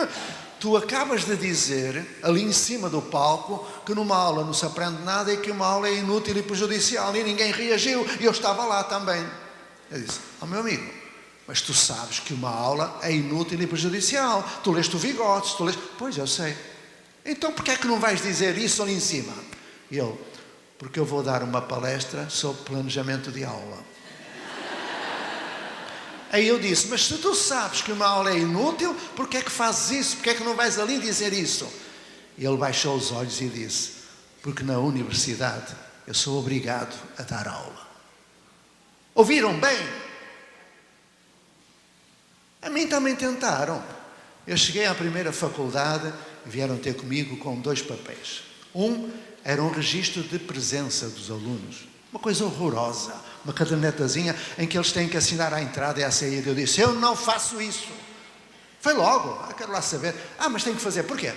Tu acabas de dizer, ali em cima do palco, que numa aula não se aprende nada e que uma aula é inútil e prejudicial. E ninguém reagiu, e eu estava lá também. Eu disse: ó meu amigo, mas tu sabes que uma aula é inútil e prejudicial. Tu leste o Vigotes, tu leste... Pois, eu sei. Então, porquê é que não vais dizer isso ali em cima? E ele: porque eu vou dar uma palestra sobre planejamento de aula. Aí eu disse: mas se tu sabes que uma aula é inútil, porquê é que fazes isso? Porquê é que não vais ali dizer isso? E ele baixou os olhos e disse: porque na universidade eu sou obrigado a dar aula. Ouviram bem? A mim também tentaram. Eu cheguei à primeira faculdade e vieram ter comigo com 2 papéis. Um era um registro de presença dos alunos. Uma coisa horrorosa. Uma cadernetazinha em que eles têm que assinar à entrada e à saída. Eu disse: eu não faço isso. Foi logo. Quero lá saber. Mas tem que fazer. Porquê?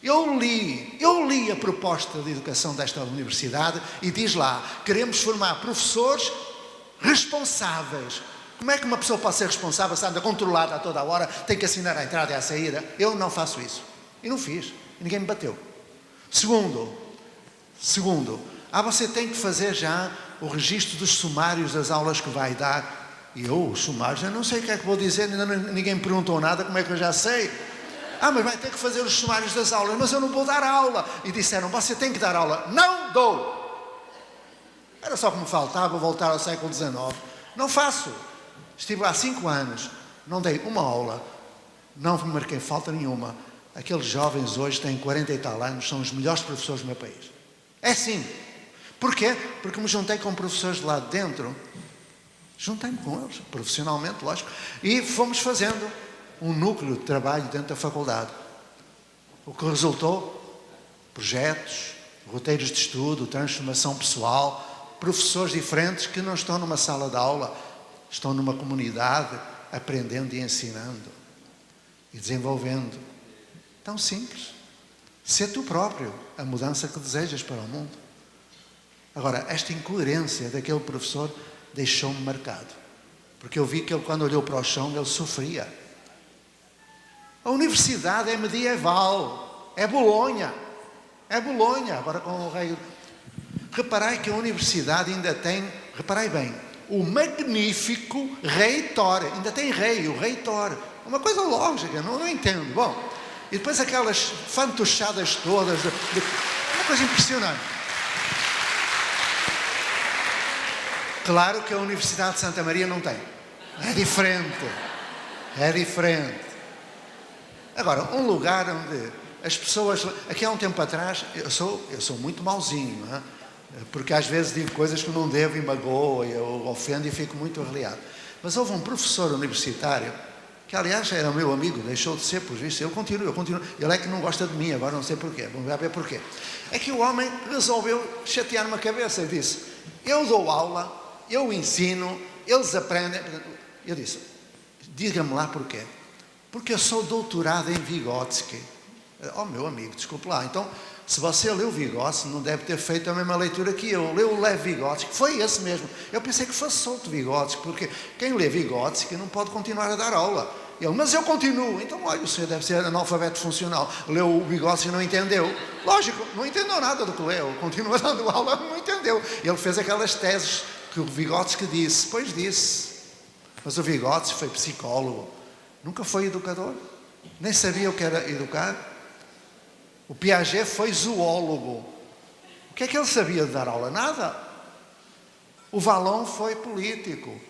Eu li a proposta de educação desta universidade e diz lá: queremos formar professores responsáveis. Como é que uma pessoa pode ser responsável se anda controlada a toda a hora, tem que assinar a entrada e a saída? Eu não faço isso. E não fiz. E ninguém me bateu. Segundo, você tem que fazer já o registro dos sumários das aulas que vai dar. E eu, os sumários, eu não sei o que é que vou dizer, ninguém me perguntou nada, como é que eu já sei? Mas vai ter que fazer os sumários das aulas, mas eu não vou dar aula. E disseram: você tem que dar aula. Não dou. Era só que me faltava voltar ao século XIX. Não faço. Estive lá 5 anos, não dei uma aula, não me marquei falta nenhuma. Aqueles jovens hoje têm 40 e tal anos, são os melhores professores do meu país. É assim. Porquê? Porque me juntei com professores de lá de dentro, juntei-me com eles, profissionalmente, lógico, e fomos fazendo um núcleo de trabalho dentro da faculdade. O que resultou? Projetos, roteiros de estudo, transformação pessoal, professores diferentes que não estão numa sala de aula, estão numa comunidade aprendendo e ensinando e desenvolvendo. Tão simples. Ser tu próprio a mudança que desejas para o mundo. Agora, esta incoerência daquele professor deixou-me marcado. Porque eu vi que ele, quando olhou para o chão, ele sofria. A universidade é medieval. É Bolonha. É Bolonha. Agora com o rei... Reparai que a universidade ainda tem... Reparai bem. o magnífico reitor. Ainda tem rei, o reitor. Uma coisa lógica, não entendo. Bom, e depois aquelas fantochadas todas, uma coisa impressionante. Claro que a Universidade de Santa Maria não tem. É diferente. É diferente. Agora, um lugar onde as pessoas... Aqui há um tempo atrás, eu sou muito mauzinho, não é? Porque às vezes digo coisas que não devo e magoa, eu ofendo e fico muito arreliado. Mas houve um professor universitário, que aliás era meu amigo, deixou de ser, por isso eu continuo. Ele é que não gosta de mim, agora não sei porquê, vamos ver porquê. É que o homem resolveu chatear-me a cabeça e disse, eu dou aula, eu ensino, eles aprendem. Eu disse, diga-me lá porquê. Porque eu sou doutorado em Vygotsky. Oh, meu amigo, desculpe lá. Então, se você leu Vygotsky, não deve ter feito a mesma leitura que eu. Leu o Lev Vygotsky, foi esse mesmo. Eu pensei que fosse solto Vygotsky, porque quem lê Vygotsky não pode continuar a dar aula. Ele, mas eu continuo. Então, olha, o senhor deve ser analfabeto funcional. Leu o Vygotsky e não entendeu. Lógico, não entendeu nada do que leu. Continua dando aula, não entendeu. Ele fez aquelas teses que o Vygotsky disse. Pois disse. Mas o Vygotsky foi psicólogo. Nunca foi educador. Nem sabia o que era educar. O Piaget foi zoólogo. O que é que ele sabia de dar aula? Nada. O Vallon foi político.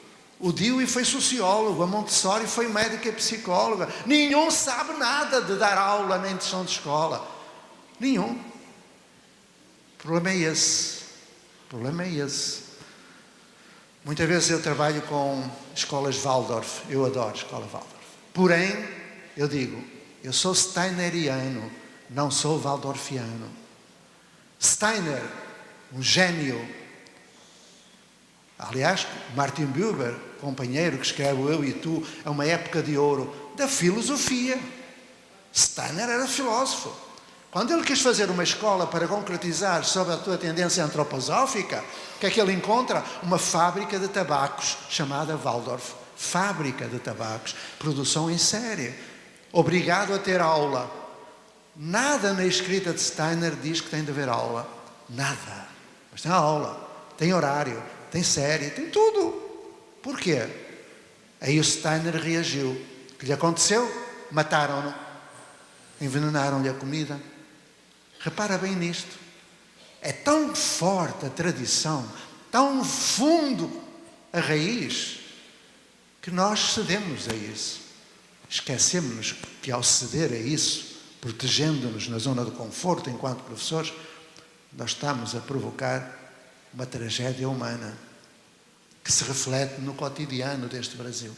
O Dewey foi sociólogo. A Montessori foi médica e psicóloga. Nenhum sabe nada de dar aula nem de chão de escola. Nenhum. O problema é esse. O problema é esse. Muitas vezes eu trabalho com escolas Waldorf. Eu adoro escola Waldorf. Porém, eu digo, eu sou steineriano, não sou waldorfiano. Steiner, um gênio. Aliás, Martin Buber, companheiro que escreve o Eu e Tu, é uma época de ouro da filosofia. Steiner era filósofo. Quando ele quis fazer uma escola para concretizar sobre a tua tendência antroposófica, o que é que ele encontra? Uma fábrica de tabacos chamada Waldorf. Fábrica de tabacos, produção em série. Obrigado a ter aula. Nada na escrita de Steiner diz que tem de haver aula. Nada. Mas tem aula, tem horário, tem série, tem tudo. Porquê? Aí o Steiner reagiu. O que lhe aconteceu? Mataram-no. Envenenaram-lhe a comida. Repara bem nisto. É tão forte a tradição, tão fundo a raiz, que nós cedemos a isso. Esquecemos que ao ceder a isso, protegendo-nos na zona de conforto enquanto professores, nós estamos a provocar uma tragédia humana que se reflete no cotidiano deste Brasil.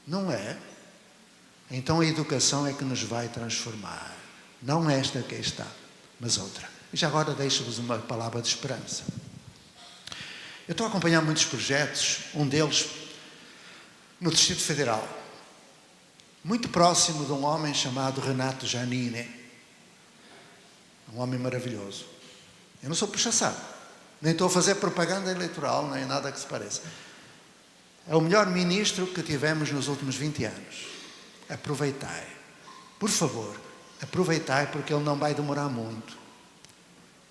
Não é? Então a educação é que nos vai transformar. Não esta que está, mas outra. E já agora deixo-vos uma palavra de esperança. Eu estou a acompanhar muitos projetos, um deles no Distrito Federal, muito próximo de um homem chamado Renato Giannini. Um homem maravilhoso. Eu não sou puxa-saco, nem estou a fazer propaganda eleitoral, nem nada que se pareça. É o melhor ministro que tivemos nos últimos 20 anos. Aproveitai. Por favor, aproveitai, porque ele não vai demorar muito.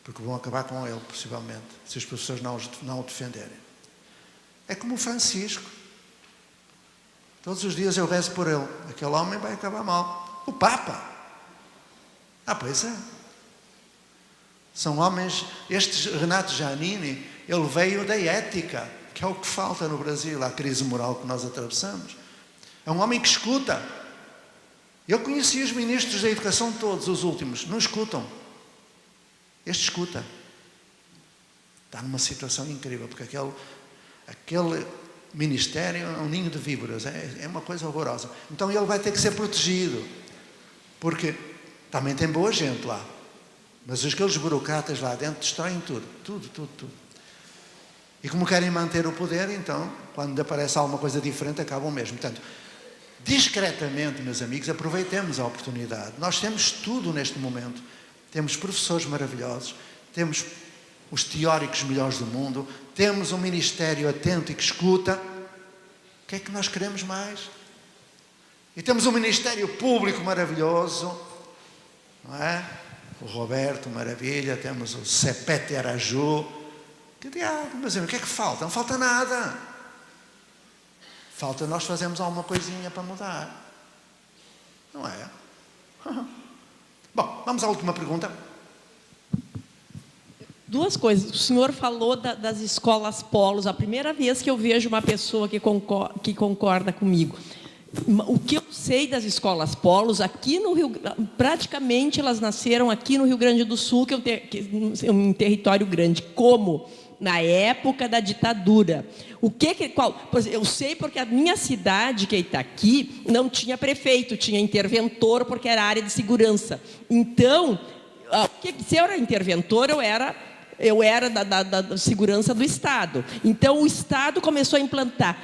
Porque vão acabar com ele, possivelmente, se os professores não o defenderem. É como o Francisco. Todos os dias eu rezo por ele. Aquele homem vai acabar mal. O Papa. Pois é. São homens... Este Renato Giannini, ele veio da ética, que é o que falta no Brasil, a crise moral que nós atravessamos. É um homem que escuta. Eu conheci os ministros da educação todos, os últimos. Não escutam. Este escuta. Está numa situação incrível, porque aquele ministério é um ninho de víboras, é uma coisa horrorosa. Então ele vai ter que ser protegido, porque também tem boa gente lá, mas aqueles burocratas lá dentro destroem tudo. E como querem manter o poder, então, quando aparece alguma coisa diferente, acabam mesmo. Portanto, discretamente, meus amigos, aproveitemos a oportunidade. Nós temos tudo neste momento. Temos professores maravilhosos, temos os teóricos melhores do mundo, temos um ministério atento e que escuta. O que é que nós queremos mais? E temos um ministério público maravilhoso, não é? O Roberto, maravilha, temos o Sepete Araju, Que diabo, mas o que é que falta? Não falta nada. Falta nós fazermos alguma coisinha para mudar. Não é? Bom, vamos à última pergunta. Duas coisas. O senhor falou das escolas polos. A primeira vez que eu vejo uma pessoa que concorda comigo. O que eu sei das escolas polos, aqui no Rio, praticamente elas nasceram aqui no Rio Grande do Sul, que é um território grande. Como? Na época da ditadura. Eu sei porque a minha cidade, que é Itaqui, não tinha prefeito, tinha interventor, porque era área de segurança. Então, se eu era interventor, eu era da segurança do Estado. Então, o Estado começou a implantar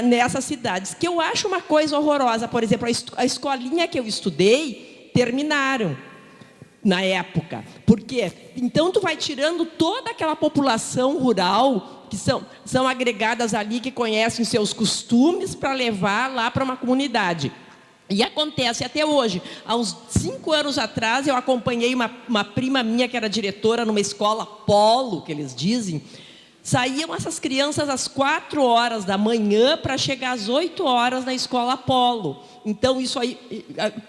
nessas cidades, que eu acho uma coisa horrorosa. Por exemplo, a escolinha que eu estudei, terminaram na época. Por quê? Então, tu vai tirando toda aquela população rural, que são agregadas ali, que conhecem seus costumes, para levar lá para uma comunidade. E acontece até hoje. Há uns 5 anos atrás, eu acompanhei uma prima minha, que era diretora numa escola polo, que eles dizem. Saíam essas crianças às 4 horas da manhã para chegar às 8 horas na escola polo. Então, isso aí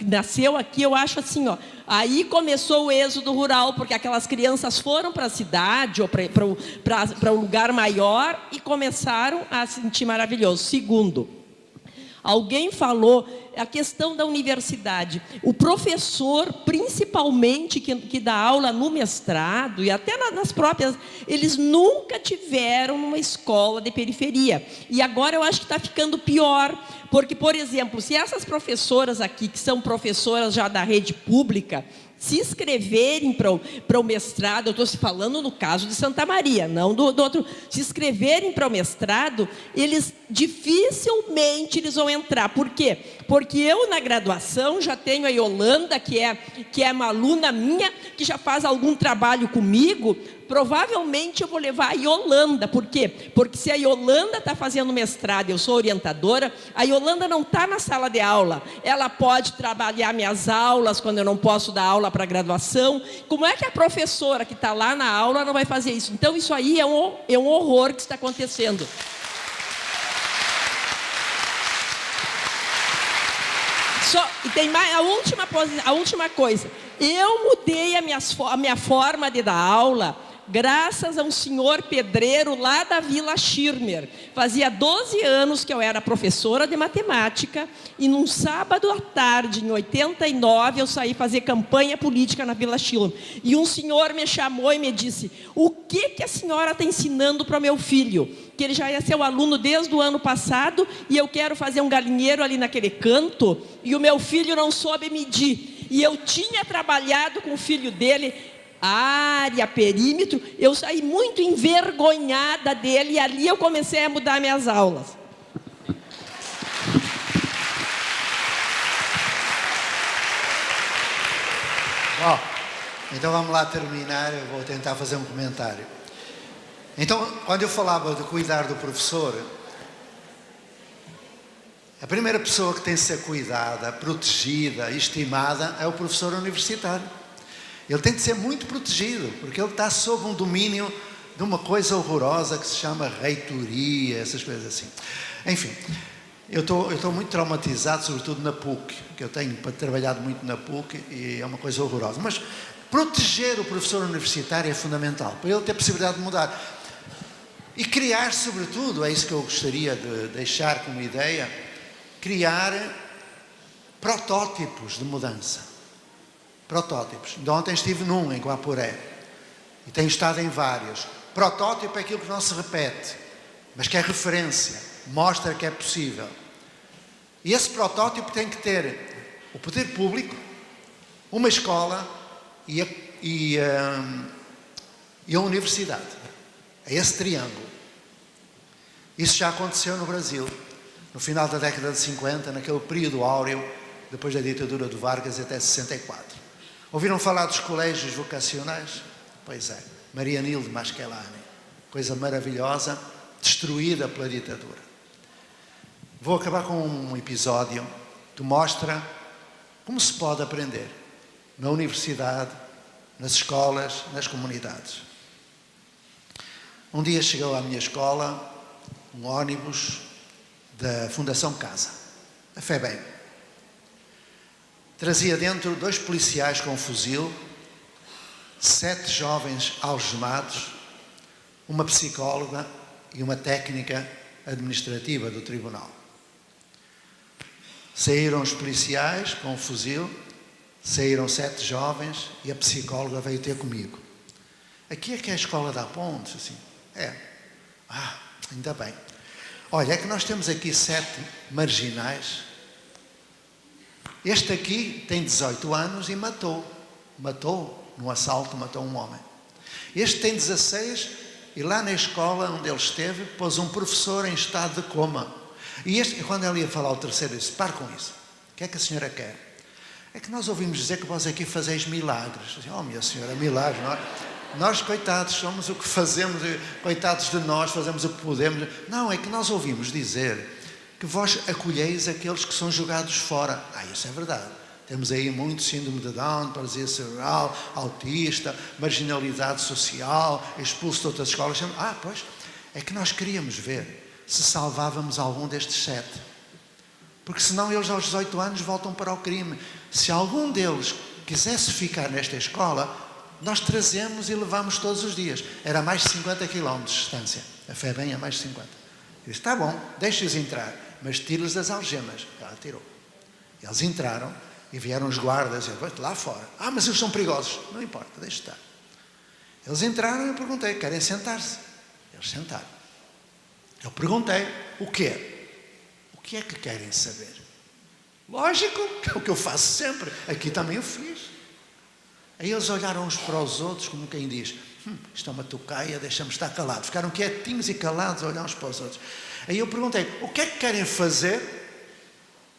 nasceu aqui, eu acho assim, aí começou o êxodo rural, porque aquelas crianças foram para a cidade ou para um lugar maior e começaram a se sentir maravilhoso. Segundo, alguém falou a questão da universidade. O professor, principalmente, que dá aula no mestrado e até nas próprias, eles nunca tiveram uma escola de periferia. E agora eu acho que está ficando pior, porque, por exemplo, se essas professoras aqui, que são professoras já da rede pública, se inscreverem para o mestrado, eu estou falando no caso de Santa Maria, não do outro, se inscreverem para o mestrado, eles dificilmente vão entrar. Por quê? Porque eu, na graduação, já tenho a Yolanda, que é uma aluna minha, que já faz algum trabalho comigo. Provavelmente eu vou levar a Yolanda. Por quê? Porque se a Yolanda está fazendo mestrado, eu sou orientadora, a Yolanda não está na sala de aula. Ela pode trabalhar minhas aulas quando eu não posso dar aula para graduação. Como é que a professora que está lá na aula não vai fazer isso? Então, isso aí é um horror que está acontecendo. E tem mais, a última coisa. Eu mudei a minha forma de dar aula graças a um senhor pedreiro lá da Vila Schirmer. Fazia 12 anos que eu era professora de matemática e num sábado à tarde, em 89, eu saí fazer campanha política na Vila Schirmer. E um senhor me chamou e me disse: o que a senhora está ensinando para o meu filho? Que ele já é seu aluno desde o ano passado e eu quero fazer um galinheiro ali naquele canto e o meu filho não soube medir. E eu tinha trabalhado com o filho dele área, perímetro, eu saí muito envergonhada dele e ali eu comecei a mudar minhas aulas. Bom, então vamos lá terminar, eu vou tentar fazer um comentário. Então, quando eu falava de cuidar do professor, a primeira pessoa que tem de ser cuidada, protegida, estimada, é o professor universitário. Ele tem de ser muito protegido, porque ele está sob um domínio de uma coisa horrorosa que se chama reitoria, essas coisas assim. Enfim, eu estou muito traumatizado, sobretudo na PUC, que eu tenho trabalhado muito na PUC e é uma coisa horrorosa. Mas proteger o professor universitário é fundamental, para ele ter a possibilidade de mudar. E criar, sobretudo, é isso que eu gostaria de deixar como ideia, criar protótipos de mudança. Protótipos. De ontem estive num, em Guapuré, e tenho estado em vários. Protótipo é aquilo que não se repete, mas que é referência, mostra que é possível. E esse protótipo tem que ter o poder público, uma escola e a universidade. É esse triângulo. Isso já aconteceu no Brasil, no final da década de 50, naquele período áureo, depois da ditadura do Vargas até 64. Ouviram falar dos colégios vocacionais? Pois é, Maria Nilde Maskelani, coisa maravilhosa, destruída pela ditadura. Vou acabar com um episódio que mostra como se pode aprender na universidade, nas escolas, nas comunidades. Um dia chegou à minha escola um ônibus da Fundação Casa, a FEBEM. Trazia dentro 2 policiais com um fuzil, 7 jovens algemados, uma psicóloga e uma técnica administrativa do tribunal. Saíram os policiais com o fuzil, saíram 7 jovens e a psicóloga veio ter comigo. Aqui é que é a escola da Ponte, assim. É. Ah, ainda bem. Olha, é que nós temos aqui 7 marginais. Este aqui tem 18 anos e matou. Matou, num assalto, matou um homem. Este tem 16 e lá na escola onde ele esteve, pôs um professor em estado de coma. E este, quando ele ia falar ao terceiro, disse: pare com isso. O que é que a senhora quer? É que nós ouvimos dizer que vós aqui fazeis milagres. Oh, minha senhora, milagres, não é? Nós, coitados, somos o que fazemos, coitados de nós, fazemos o que podemos. Não, é que nós ouvimos dizer que vós acolheis aqueles que são jogados fora. Ah, isso é verdade. Temos aí muito síndrome de Down, paralisia cerebral, autista, marginalidade social, expulso de outras escolas. Ah, pois, é que nós queríamos ver se salvávamos algum destes 7. Porque senão eles aos 18 anos voltam para o crime. Se algum deles quisesse ficar nesta escola, nós trazemos e levamos todos os dias. Era mais de 50 km de distância. A FEBEM é mais de 50. Eu disse: está bom, deixe-os entrar, mas tire-lhes as algemas. Ela tirou. Eles entraram e vieram os guardas e eu, lá fora. Ah, mas eles são perigosos. Não importa, deixe estar. Eles entraram e eu perguntei: querem sentar-se? Eles sentaram. Eu perguntei: o quê? O que é que querem saber? Lógico, que é o que eu faço sempre. Aqui também eu fiz. Aí eles olharam uns para os outros, como quem diz: isto é uma tocaia, deixa-me estar calado. Ficaram quietinhos e calados a olhar uns para os outros. Aí eu perguntei: o que é que querem fazer?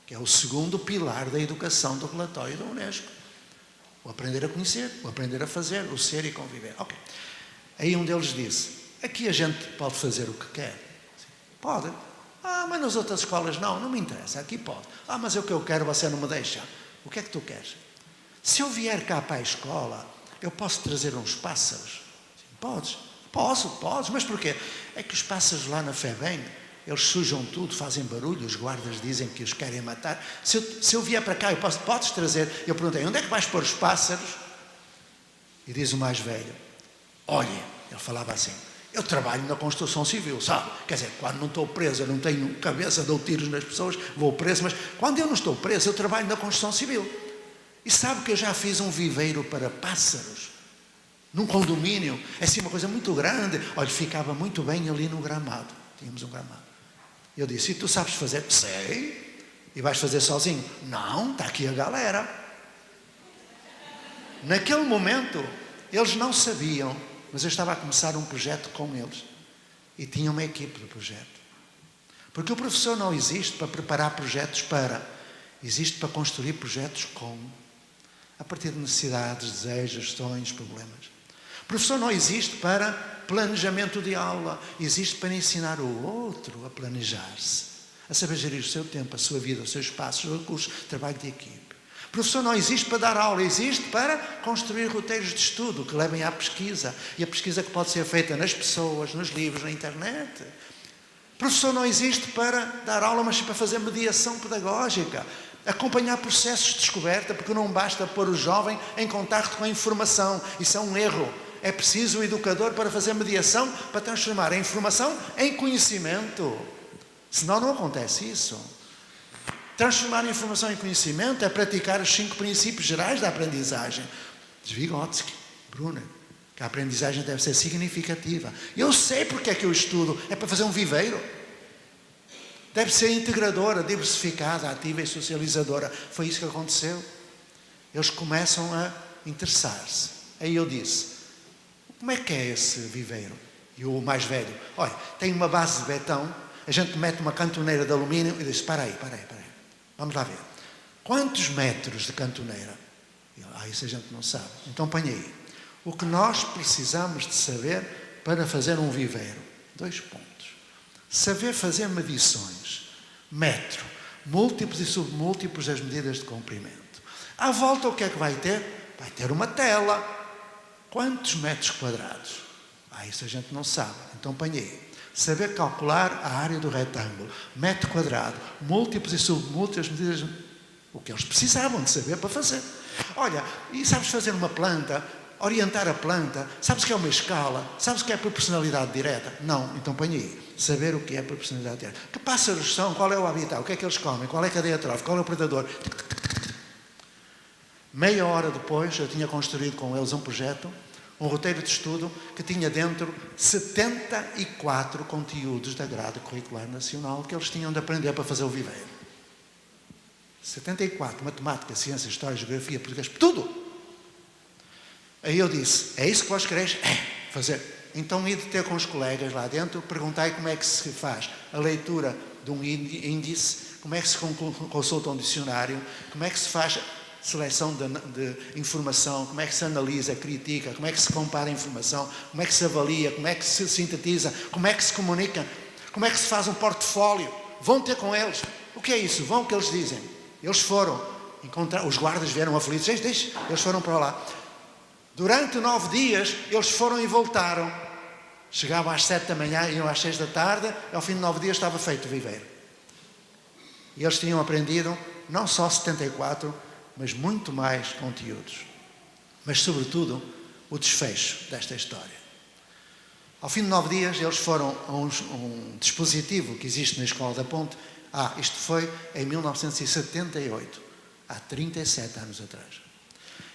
Que é o segundo pilar da educação do relatório da Unesco. O aprender a conhecer, o aprender a fazer, o ser e conviver. Ok. Aí um deles disse: aqui a gente pode fazer o que quer. Pode. Ah, mas nas outras escolas não me interessa, aqui pode. Ah, mas é o que eu quero, você não me deixa. O que é que tu queres? Se eu vier cá para a escola, eu posso trazer uns pássaros? Podes? Podes, mas porquê? É que os pássaros lá na FEBEM, eles sujam tudo, fazem barulho, os guardas dizem que os querem matar. Se eu vier para cá, eu posso, podes trazer? Eu perguntei: onde é que vais pôr os pássaros? E diz o mais velho: olha, ele falava assim: eu trabalho na construção civil, sabe? Quer dizer, quando não estou preso, eu não tenho cabeça, dou tiros nas pessoas, vou preso, mas quando eu não estou preso, eu trabalho na construção civil. E sabe que eu já fiz um viveiro para pássaros, num condomínio, é assim uma coisa muito grande. Olha, ficava muito bem ali no gramado, tínhamos um gramado. Eu disse: e tu sabes fazer? Sei. E vais fazer sozinho? Não, está aqui a galera. Naquele momento, eles não sabiam, mas eu estava a começar um projeto com eles. E tinha uma equipe de projeto. Porque o professor não existe para preparar projetos existe para construir projetos com, a partir de necessidades, desejos, sonhos, problemas. O professor não existe para planejamento de aula, existe para ensinar o outro a planejar-se, a saber gerir o seu tempo, a sua vida, o seu espaço, os recursos, trabalho de equipe. O professor não existe para dar aula, existe para construir roteiros de estudo que levem à pesquisa, e a pesquisa que pode ser feita nas pessoas, nos livros, na internet. O professor não existe para dar aula, mas para fazer mediação pedagógica, acompanhar processos de descoberta, porque não basta pôr o jovem em contacto com a informação. Isso é um erro. É preciso o educador para fazer mediação, para transformar a informação em conhecimento. Senão não acontece isso. Transformar a informação em conhecimento é praticar os 5 princípios gerais da aprendizagem. De Vygotsky, Brunner, que a aprendizagem deve ser significativa. Eu sei porque é que eu estudo, é para fazer um viveiro. Deve ser integradora, diversificada, ativa e socializadora. Foi isso que aconteceu. Eles começam a interessar-se. Aí eu disse: como é que é esse viveiro? E o mais velho: olha, tem uma base de betão, a gente mete uma cantoneira de alumínio. E disse: para aí. Vamos lá ver. Quantos metros de cantoneira? Isso a gente não sabe. Então põe aí. O que nós precisamos de saber para fazer um viveiro. 2 pontos. Saber fazer medições. Metro. Múltiplos e submúltiplos das medidas de comprimento. À volta o que é que vai ter? Vai ter uma tela. Quantos metros quadrados? Isso a gente não sabe. Então apanhei. Saber calcular a área do retângulo, metro quadrado, múltiplos e submúltiplas medidas, o que eles precisavam de saber para fazer. Olha, e sabes fazer uma planta, orientar a planta, sabes o que é uma escala, sabes o que é proporcionalidade direta? Não, então apanhei. Saber o que é proporcionalidade direta. Que pássaros são, qual é o habitat, o que é que eles comem, qual é a cadeia trófica, qual é o predador. Meia hora depois eu tinha construído com eles um projeto, um roteiro de estudo que tinha dentro 74 conteúdos da grade curricular nacional que eles tinham de aprender para fazer o viveiro. 74, matemática, ciência, história, geografia, português, tudo. Aí eu disse, é isso que vós quereis? É, fazer. Então, ide ter com os colegas lá dentro, perguntai como é que se faz a leitura de um índice, como é que se consulta um dicionário, como é que se faz seleção de informação, como é que se analisa, critica, como é que se compara a informação, como é que se avalia, como é que se sintetiza, como é que se comunica, como é que se faz um portfólio. Vão ter com eles. O que é isso? Vão o que eles dizem. Eles foram, os guardas vieram aflitos, eles foram para lá. Durante 9 dias, eles foram e voltaram. Chegavam às 7 da manhã, iam às 6 da tarde, ao fim de 9 dias estava feito o viveiro. E eles tinham aprendido não só 74, mas muito mais conteúdos. Mas, sobretudo, o desfecho desta história. Ao fim de 9 dias, eles foram a um dispositivo que existe na Escola da Ponte. Isto foi em 1978, há 37 anos atrás.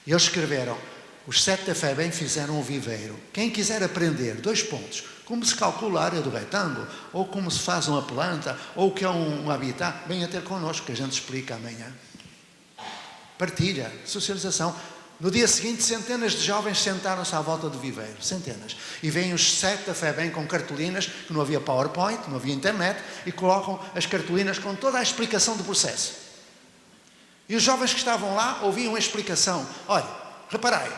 E eles escreveram, os 7 da FEBEM fizeram um viveiro. Quem quiser aprender, 2 pontos, como se calcula a área do retângulo, ou como se faz uma planta, ou o que é um habitat, venha ter connosco, que a gente explica amanhã. Partilha, socialização. No dia seguinte, centenas de jovens sentaram-se à volta do viveiro, centenas. E vêm os 7 da FEBEM com cartolinas, que não havia PowerPoint, não havia internet, e colocam as cartolinas com toda a explicação do processo. E os jovens que estavam lá ouviam a explicação. Olha, reparai,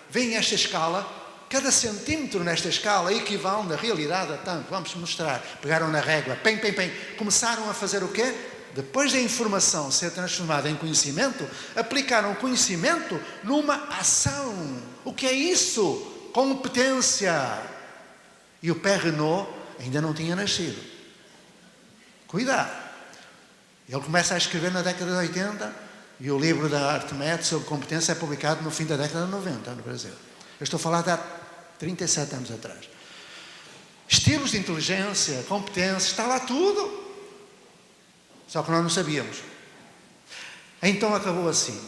vem esta escala, cada centímetro nesta escala equivale na realidade a tanto. Vamos mostrar. Pegaram na régua, pem. Começaram a fazer o quê? Depois da informação ser transformada em conhecimento, aplicaram o conhecimento numa ação. O que é isso? Competência. E o Pé Renault ainda não tinha nascido. Cuidado. Ele começa a escrever na década de 80 e o livro da Artemed sobre competência é publicado no fim da década de 90 no Brasil. Eu estou a falar de há 37 anos atrás. Estilos de inteligência, competência, está lá tudo. Só que nós não sabíamos. Então acabou assim.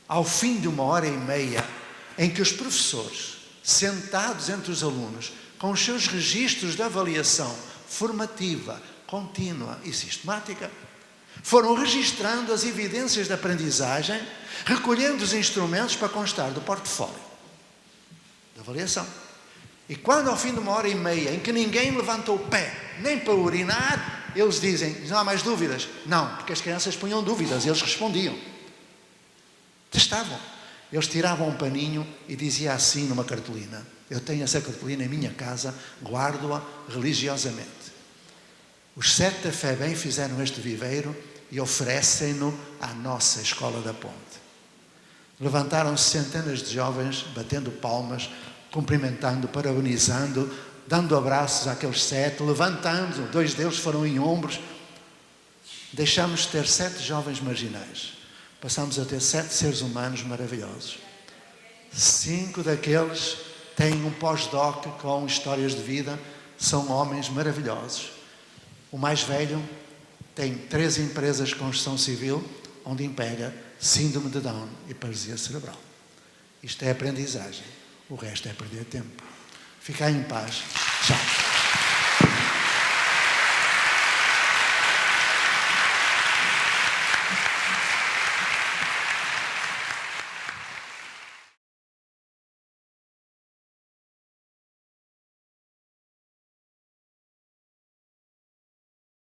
Ao fim de 1h30, em que os professores, sentados entre os alunos, com os seus registros de avaliação formativa, contínua e sistemática, foram registrando as evidências de aprendizagem, recolhendo os instrumentos para constar do portfólio de avaliação. E quando ao fim de 1h30, em que ninguém levantou o pé, nem para urinar, eles dizem, não há mais dúvidas? Não, porque as crianças punham dúvidas e eles respondiam. Testavam. Eles tiravam um paninho e dizia assim numa cartolina, eu tenho essa cartolina em minha casa, guardo-a religiosamente. Os 7 da FEBEM fizeram este viveiro e oferecem-no à nossa Escola da Ponte. Levantaram-se centenas de jovens, batendo palmas, cumprimentando, parabenizando, dando abraços àqueles 7, levantando, 2 deles foram em ombros. Deixamos de ter 7 jovens marginais. Passamos a ter 7 seres humanos maravilhosos. 5 daqueles têm um pós-doc com histórias de vida, são homens maravilhosos. O mais velho tem 3 empresas de construção civil, onde emprega síndrome de Down e paralisia cerebral. Isto é aprendizagem. O resto é perder tempo. Ficar em paz. Tchau.